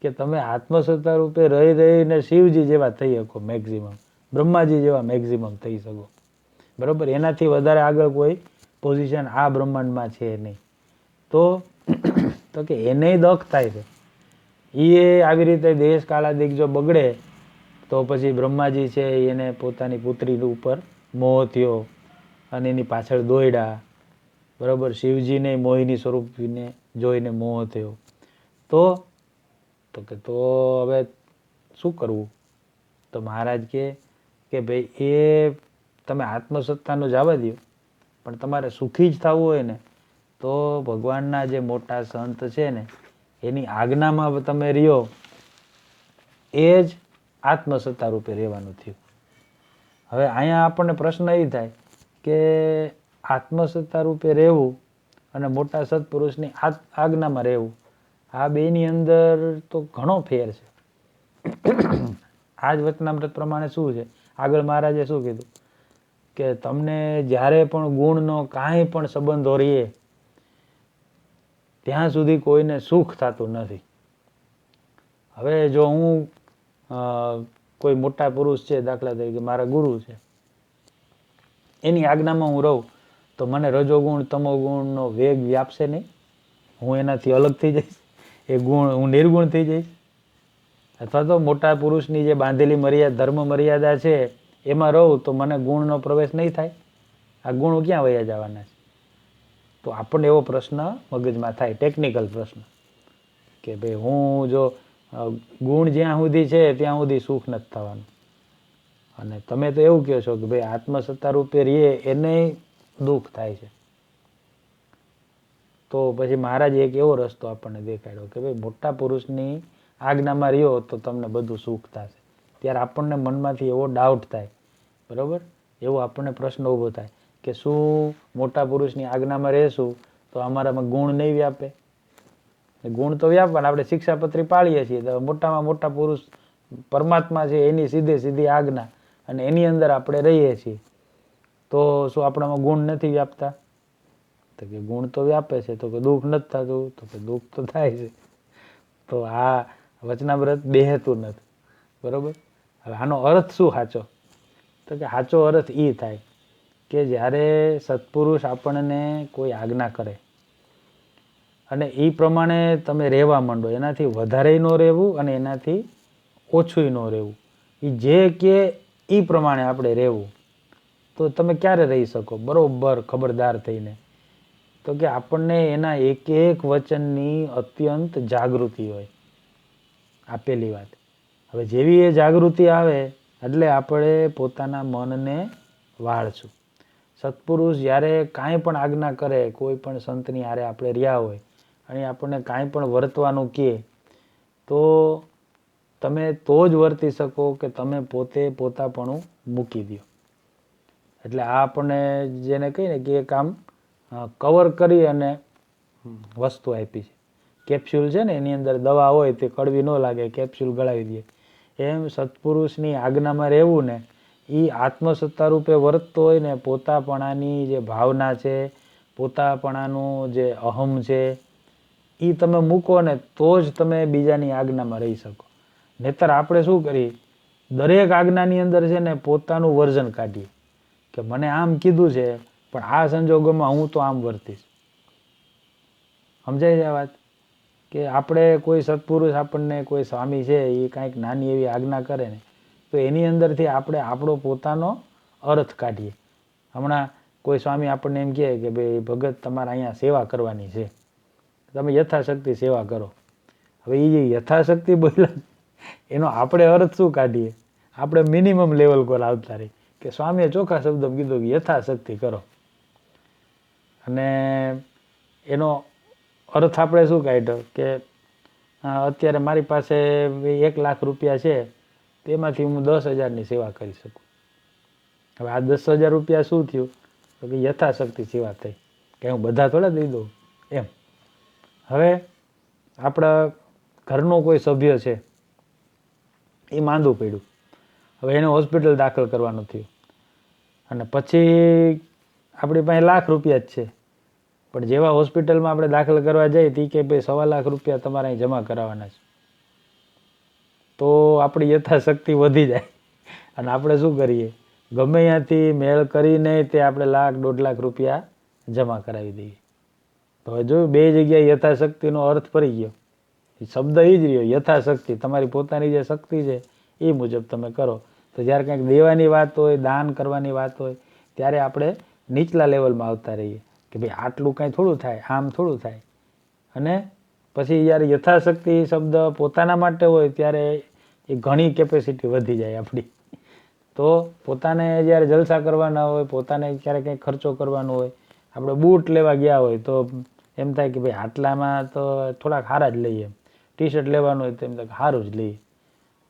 કે તમે આત્મસત્તા રૂપે રહી રહીને શિવજી જેવા થઈ શકો મેક્ઝિમમ, બ્રહ્માજી જેવા મેક્ઝિમમ થઈ શકો. બરાબર? એનાથી વધારે આગળ કોઈ પોઝિશન આ બ્રહ્માંડમાં છે નહીં. તો કે એને દખ થાય છે. એ આવી રીતે દેશ કાળાદિક જો બગડે તો પછી બ્રહ્માજી છે એને પોતાની પુત્રી ઉપર મોહ થયો અને એની પાછળ દોડ્યા. બરાબર? શિવજીને મોહિની સ્વરૂપને જોઈને મોહ થયો. તો કે તો હવે શું કરવું? તો મહારાજ કે ભાઈ એ તમે આત્મસત્તાનું જવા દો, પણ તમારે સુખી જ થવું હોય ને તો ભગવાનના જે મોટા સંત છે ને એની આજ્ઞામાં તમે રહ્યો એ જ આત્મસત્તા રૂપે રહેવાનું થયું. હવે અહીંયા આપણને પ્રશ્ન એ થાય કે આત્મસત્તા રૂપે રહેવું અને મોટા સત્પુરુષની આજ્ઞામાં રહેવું, આ બેની અંદર તો ઘણો ફેર છે. આ જ વચનામૃત પ્રમાણે શું છે? આગળ મહારાજે શું કીધું કે તમને જ્યારે પણ ગુણનો કાંઈ પણ સંબંધો રહીએ ત્યાં સુધી કોઈને સુખ થતું નથી. હવે જો હું કોઈ મોટા પુરુષ છે, દાખલા તરીકે મારા ગુરુ છે, એની આજ્ઞામાં હું રહું તો મને રજોગુણ તમોગુણનો વેગ વ્યાપશે નહીં. હું એનાથી અલગ થઈ જઈશ. એ ગુણ હું નિર્ગુણ થઈ જઈશ. અથવા તો મોટા પુરુષની જે બાંધેલી મર્યાદા, ધર્મ મર્યાદા છે એમાં રહું તો મને ગુણનો પ્રવેશ નહીં થાય. આ ગુણો ક્યાં વયા જવાના છે? તો આપણને એવો પ્રશ્ન મગજમાં થાય, ટેકનિકલ પ્રશ્ન, કે ભાઈ હું જો ગુણ જ્યાં સુધી છે ત્યાં સુધી સુખ નથી થવાનું, અને તમે તો એવું કહો છો કે ભાઈ આત્મસત્તા રૂપે રહીએ એને દુઃખ થાય છે. તો પછી મહારાજે એક એવો રસ્તો આપણને દેખાડ્યો કે ભાઈ મોટા પુરુષની આજ્ઞામાં રહ્યો તો તમને બધું સુખ થશે. ત્યારે આપણને મનમાંથી એવો ડાઉટ થાય, બરાબર? એવો આપણને પ્રશ્ન ઊભો થાય કે શું મોટા પુરુષની આજ્ઞામાં રહેશું તો અમારામાં ગુણ નહીં વ્યાપે? ગુણ તો વ્યાપવાના. આપણે શિક્ષાપત્રી પાળીએ છીએ તો મોટામાં મોટા પુરુષ પરમાત્મા છે એની સીધી આજ્ઞા અને એની અંદર આપણે રહીએ છીએ, તો શું આપણામાં ગુણ નથી વ્યાપતા? તો કે ગુણ તો વ્યાપે છે. તો કે દુઃખ નથી થતું? તો કે દુઃખ તો થાય છે. તો આ વચનામૃત બેહતું નથી. બરાબર? હવે આનો અર્થ શું સાચો? તો કે સાચો અર્થ એ થાય કે જ્યારે સત્પુરુષ આપણને કોઈ આજ્ઞા કરે અને એ પ્રમાણે તમે રહેવા માંડો, એનાથી વધારે ન રહેવું અને એનાથી ઓછું ન રહેવું, એ જે કે એ પ્રમાણે આપણે રહેવું, તો તમે ક્યારે રહી શકો બરોબર ખબરદાર થઈને? તો કે આપણને એના એક એક વચનની અત્યંત જાગૃતિ હોય. આ પહેલી વાત. હવે જેવી એ જાગૃતિ આવે એટલે આપણે પોતાના મનને વાળશું. સત્પુરુષ જ્યારે કાંઈ પણ આજ્ઞા કરે, કોઈ પણ સંતની હારે આપણે રહ્યા હોય અને આપણને કાંઈ પણ વર્તવાનું કહે તો તમે તો જ વર્તી શકો કે તમે પોતે પોતાપણું મૂકી દો. એટલે આ આપણને જેને કહીને કે એક આમ કવર કરી અને વસ્તુ આપી છે. કેપ્સ્યુલ છે ને એની અંદર દવા હોય તે કડવી ન લાગે, કેપ્સ્યુલ ગળાવી દે. એમ સત્પુરુષની આજ્ઞામાં રહેવું ને એ આત્મસત્તા રૂપે વર્તતો હોય ને, પોતાપણાની જે ભાવના છે, પોતાપણાનું જે અહમ છે એ તમે મૂકો ને તો જ તમે બીજાની આજ્ઞામાં રહી શકો. નહીંતર આપણે શું કરીએ, દરેક આજ્ઞાની અંદર છે ને પોતાનું વર્ઝન કાઢીએ કે મને આમ કીધું છે પણ આ સંજોગોમાં હું તો આમ વર્તીશ. સમજાય છે આ વાત? કે આપણે કોઈ સત્પુરુષ, આપણને કોઈ સ્વામી છે એ કાંઈક નાની એવી આજ્ઞા કરે ને તો એની અંદરથી આપણે આપણો પોતાનો અર્થ કાઢીએ. હમણાં કોઈ સ્વામી આપણને એમ કહે કે ભાઈ ભગત તમારે અહીંયા સેવા કરવાની છે, તમે યથાશક્તિ સેવા કરો. હવે એ જે યથાશક્તિ બોલ્યા એનો આપણે અર્થ શું કાઢીએ? આપણે મિનિમમ લેવલ પર આવતા રહી કે સ્વામીએ ચોખ્ખા શબ્દમાં કીધું કે યથાશક્તિ કરો, અને એનો અર્થ આપણે શું કાઢ્યો કે અત્યારે મારી પાસે 1 લાખ રૂપિયા છે, તેમાંથી હું 10,000ની સેવા કરી શકું. હવે આ 10,000 રૂપિયા શું થયું? તો કે યથાશક્તિ સેવા થઈ, કે હું બધા થોડા દઈ દઉં એમ. હવે આપણા ઘરનો કોઈ સભ્ય છે, એ માંદું પડ્યું, હવે એને હોસ્પિટલ દાખલ કરવાનું થયું, અને પછી આપણી પાસે 1 લાખ રૂપિયા જ છે, પણ જેવા હોસ્પિટલમાં આપણે દાખલ કરવા જઈએ તે કે ભાઈ 1.25 લાખ રૂપિયા તમારે અહીં જમા કરાવવાના છે. તો આપણી યથાશક્તિ વધી જાય, અને આપણે શું કરીએ? ગમે ત્યાંથી મેળ કરીને તે આપણે 1,00,000 1.5 લાખ રૂપિયા જમા કરાવી દઈએ. તો હવે જોયું, 2 જગ્યાએ યથાશક્તિનો અર્થ પડી ગયો. શબ્દ એ જ રહ્યો, યથાશક્તિ. તમારી પોતાની જે શક્તિ છે એ મુજબ તમે કરો. તો જ્યારે કંઈક દેવાની વાત હોય, દાન કરવાની વાત હોય, ત્યારે આપણે નીચલા લેવલમાં આવતા રહીએ કે ભાઈ આટલું કાંઈ થોડું થાય, આમ થોડું થાય. અને પછી જ્યારે યથાશક્તિ શબ્દ પોતાના માટે હોય ત્યારે એ ઘણી કેપેસિટી વધી જાય આપણી. તો પોતાને જ્યારે જલસા કરવાના હોય, પોતાને ક્યારે કંઈક ખર્ચો કરવાનો હોય, આપણે બૂટ લેવા ગયા હોય તો એમ થાય કે ભાઈ આટલામાં તો થોડાક સારા જ લઈએ. ટી શર્ટ લેવાનું હોય તો એમ થાય સારું જ લઈએ,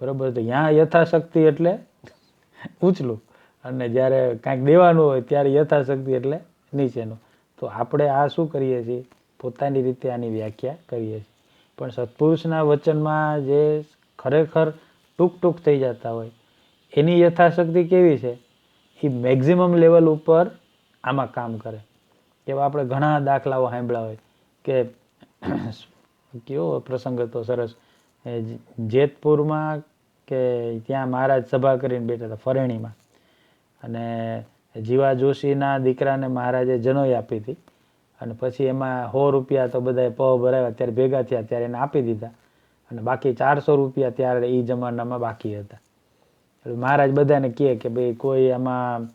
બરાબર. તો ત્યાં યથાશક્તિ એટલે ઊંચલું, અને જ્યારે કાંઈક દેવાનું હોય ત્યારે યથાશક્તિ એટલે નીચેનું. તો આપણે આ શું કરીએ છીએ? પોતાની રીતે આની વ્યાખ્યા કરીએ છીએ. પણ સત્પુરુષના વચનમાં જે ખરેખર ટૂંક થઈ જતા હોય, એની યથાશક્તિ કેવી છે? એ મેક્ઝિમમ લેવલ ઉપર આમાં કામ કરે. એવા આપણે ઘણા દાખલાઓ સાંભળ્યા હોય કે કેવો પ્રસંગ હતો સરસ, જેતપુરમાં કે ત્યાં મહારાજ સભા કરીને બેઠા હતા ફરેણીમાં, અને જીવા જોશીના દીકરાને મહારાજે જનોઈ આપી હતી, અને પછી એમાં 100 રૂપિયા તો બધાએ પહ ભરાવ્યા, ત્યારે ભેગા થયા ત્યારે એને આપી દીધા, અને બાકી 400 રૂપિયા ત્યારે એ જમાનામાં બાકી હતા. એટલે મહારાજ બધાને કહે કે ભાઈ કોઈ આમાં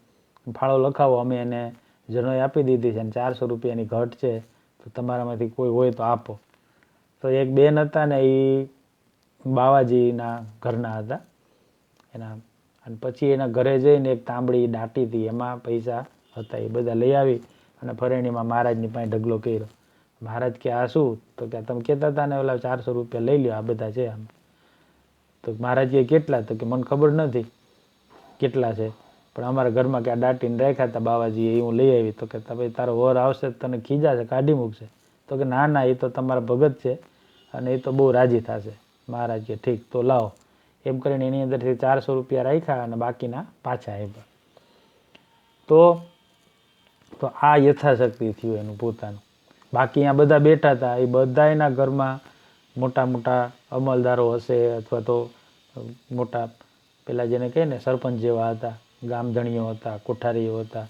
ફાળો લખાવો, અમે એને જનોઈ આપી દીધી છે અને 400 રૂપિયાની ઘટ છે, તો તમારામાંથી કોઈ હોય તો આપો. તો એક બેન હતા ને, એ બાવાજીના ઘરના હતા એના, અને પછી એના ઘરે જઈને એક તાંબડી દાટી હતી, એમાં પૈસા હતા, એ બધા લઈ આવી અને ફરેણીમાં મહારાજની પાસે ઢગલો કર્યો. મહારાજ કે આ શું? તો કે તમે કહેતા હતા ને ઓલા 400 રૂપિયા લઈ લ્યો, આ બધા છે આમ. તો મહારાજ કે કેટલા? તો કે મને ખબર નથી કેટલા છે, પણ અમારા ઘરમાં કે આ દાટીને રાખ્યા હતા બાવાજી, એ હું લઈ આવી. તો કે ભાઈ તારો વર આવશે તને ખીજાશે, કાઢી મૂકશે. તો કે ના ના, એ તો તમારા ભગત છે અને એ તો બહુ રાજી થશે. મહારાજ કે ઠીક, તો લાવો. એમ કરીને એની અંદરથી 400 રૂપિયા રાખ્યા અને બાકીના પાછા આપ્યા. તો આ યથાશક્તિ થયું એનું પોતાનું. બાકી અહીંયા બધા બેઠા હતા, એ બધાના ઘરમાં મોટા મોટા અમલદારો હશે, અથવા તો મોટા પેલા જેને કહે ને સરપંચ જેવા હતા, ગામધણીઓ હતા, કોઠારીઓ હતા,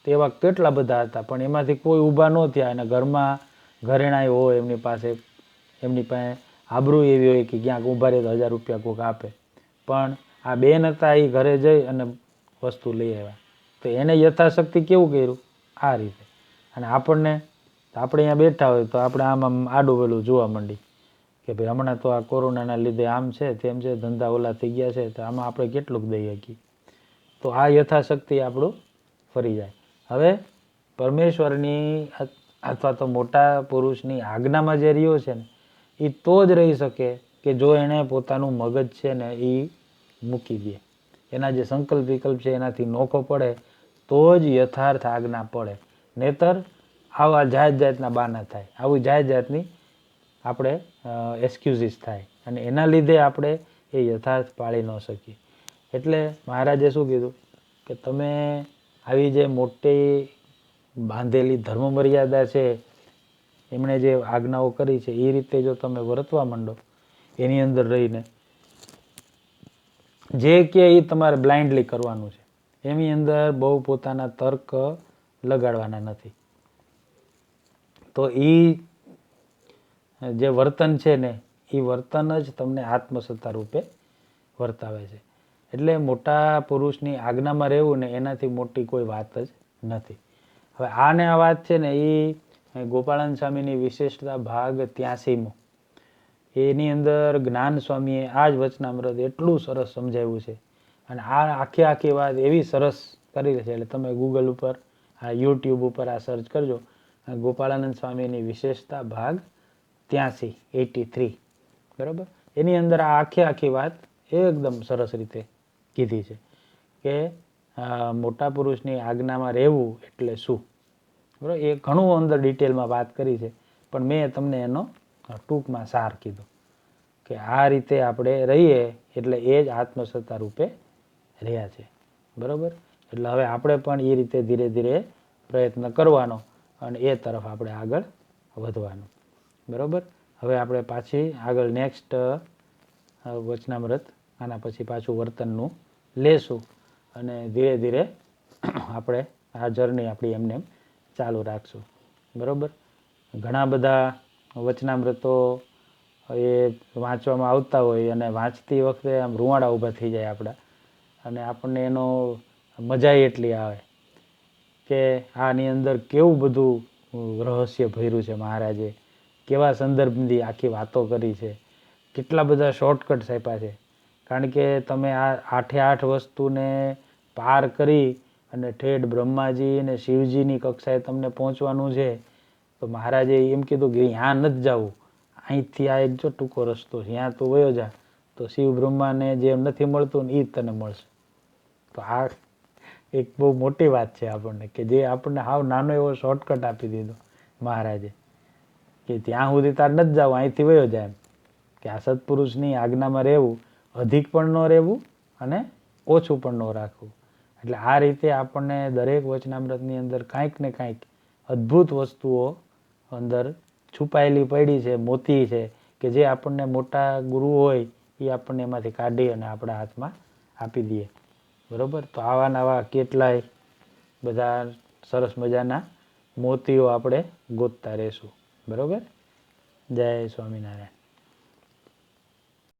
તો એવા કેટલા બધા હતા. પણ એમાંથી કોઈ ઊભા ન થયા, અને ઘરમાં ઘરેણાઈ હોય એમની પાસે આબરૂ એવી હોય કે ક્યાંક ઊભા રહે તો 1000 રૂપિયા કોઈક આપે. પણ આ બેન હતા, એ ઘરે જઈ અને વસ્તુ લઈ આવ્યા. તો એને યથાશક્તિ કેવું કર્યું? આ રીતે. અને આપણે અહીંયા બેઠા હોય તો આપણે આમ આડું વેલું જોવા માંડી કે ભાઈ હમણાં તો આ કોરોનાના લીધે આમ છે તેમ છે, ધંધા ઓલા થઈ ગયા છે, તો આમાં આપણે કેટલુંક દઈ શકીએ? તો આ યથાશક્તિ આપણું ફરી જાય. હવે પરમેશ્વરની અથવા તો મોટા પુરુષની આજ્ઞામાં જે રહ્યો છે ને, એ તો જ રહી શકે કે જો એણે પોતાનું મગજ છે ને એ મૂકી દે, એના જે સંકલ્પ વિકલ્પ છે એનાથી નોખો પડે, તો જ યથાર્થ આજ્ઞા પડે. નહીતર આવા જાતના બાના થાય, આવી જાતની આપણે એક્સક્યુઝિસ થાય, અને એના લીધે આપણે એ યથાર્થ પાળી ન શકીએ. એટલે મહારાજે શું કીધું કે તમે આવી જે મોટી બાંધેલી ધર્મ મર્યાદા છે, એમણે જે આજ્ઞાઓ કરી છે, એ રીતે જો તમે વર્તવા માંડો, એની અંદર રહીને જે કે એ તમારે બ્લાઇન્ડલી કરવાનું છે, એની અંદર બહુ પોતાના તર્ક લગાડવાના નથી. તો એ જે વર્તન છે ને, એ વર્તન જ તમને આત્મસત્તા રૂપે વર્તાવે છે. એટલે મોટા પુરુષની આજ્ઞામાં રહેવું ને, એનાથી મોટી કોઈ વાત જ નથી. હવે આ વાત છે ને, એ ગોપાળાનંદ સ્વામીની વિશેષતા ભાગ 83મો, એની અંદર જ્ઞાન સ્વામીએ આ જ વચનામૃત એટલું સરસ સમજાવ્યું છે. અને આ આખી વાત એવી સરસ કરી છે, એટલે તમે ગૂગલ ઉપર, આ યુટ્યુબ ઉપર આ સર્ચ કરજો, ગોપાળાનંદ સ્વામીની વિશેષતા ભાગ 83, બરાબર. એની અંદર આ આખી વાત એકદમ સરસ રીતે કીધી છે કે મોટા પુરુષની આજ્ઞામાં રહેવું એટલે શું, બરાબર. એ ઘણું અંદર ડિટેલમાં વાત કરી છે, પણ મેં તમને એનો ટૂંકમાં સાર કીધો કે આ રીતે આપણે રહીએ એટલે એ જ આત્મસત્તા રૂપે રહ્યા છે, બરાબર. એટલે હવે આપણે પણ એ રીતે ધીરે ધીરે પ્રયત્ન કરવાનો અને એ તરફ આપણે આગળ વધવાનું, બરાબર. હવે આપણે પાછી આગળ નેક્સ્ટ વચનામૃત આના પછી પાછું વર્તનનું લેશું અને ધીરે ધીરે આપણે આ જર્ની આપણી એમને ચાલુ રાખશું, બરાબર. ઘણા બધા વચનામૃતો એ વાંચવામાં આવતા હોય અને વાંચતી વખતે આમ રૂવાડા ઊભા થઈ જાય આપણા, અને આપણને એનો મજા એટલી આવે કે આની અંદર કેવું બધું રહસ્ય ભર્યું છે. મહારાજે કેવા સંદર્ભની આખી વાતો કરી છે, કેટલા બધા શોર્ટકટ્સ આપ્યા છે. કારણ કે તમે આ 8 વસ્તુને પાર કરી અને ઠેઠ બ્રહ્માજી અને શિવજીની કક્ષાએ તમને પહોંચવાનું છે, તો મહારાજે એમ કીધું કે ત્યાં નથી જવું, અહીંથી આ એક જો ટૂંકો રસ્તો છે, ત્યાં તું વયો જા તો શિવ બ્રહ્માને જે નથી મળતું ને એ જ તને મળશે. તો આ એક બહુ મોટી વાત છે આપણને, કે જે આપણને હાવ નાનો એવો શોર્ટકટ આપી દીધો મહારાજે કે ત્યાં સુધી તાર નથી જવું, અહીંથી વયો જાય એમ, કે આ સત્પુરુષની આજ્ઞામાં રહેવું, અધિક પણ ન રહેવું અને ઓછું પણ ન રાખવું. એટલે આ રીતે આપણને દરેક વચનામૃતની અંદર કાંઈક ને કાંઈક અદ્ભુત વસ્તુઓ અંદર છુપાયેલી પડી છે, મોતી છે, કે જે આપણને મોટા ગુરુ હોય એ આપણને એમાંથી કાઢી અને આપણા હાથમાં આપી દે, બરાબર. તો આવા નવા કેટલાય બધા સરસ મજાના મોતીઓ આપણે ગોતતા રહેશું, બરાબર. જય સ્વામિનારાયણ.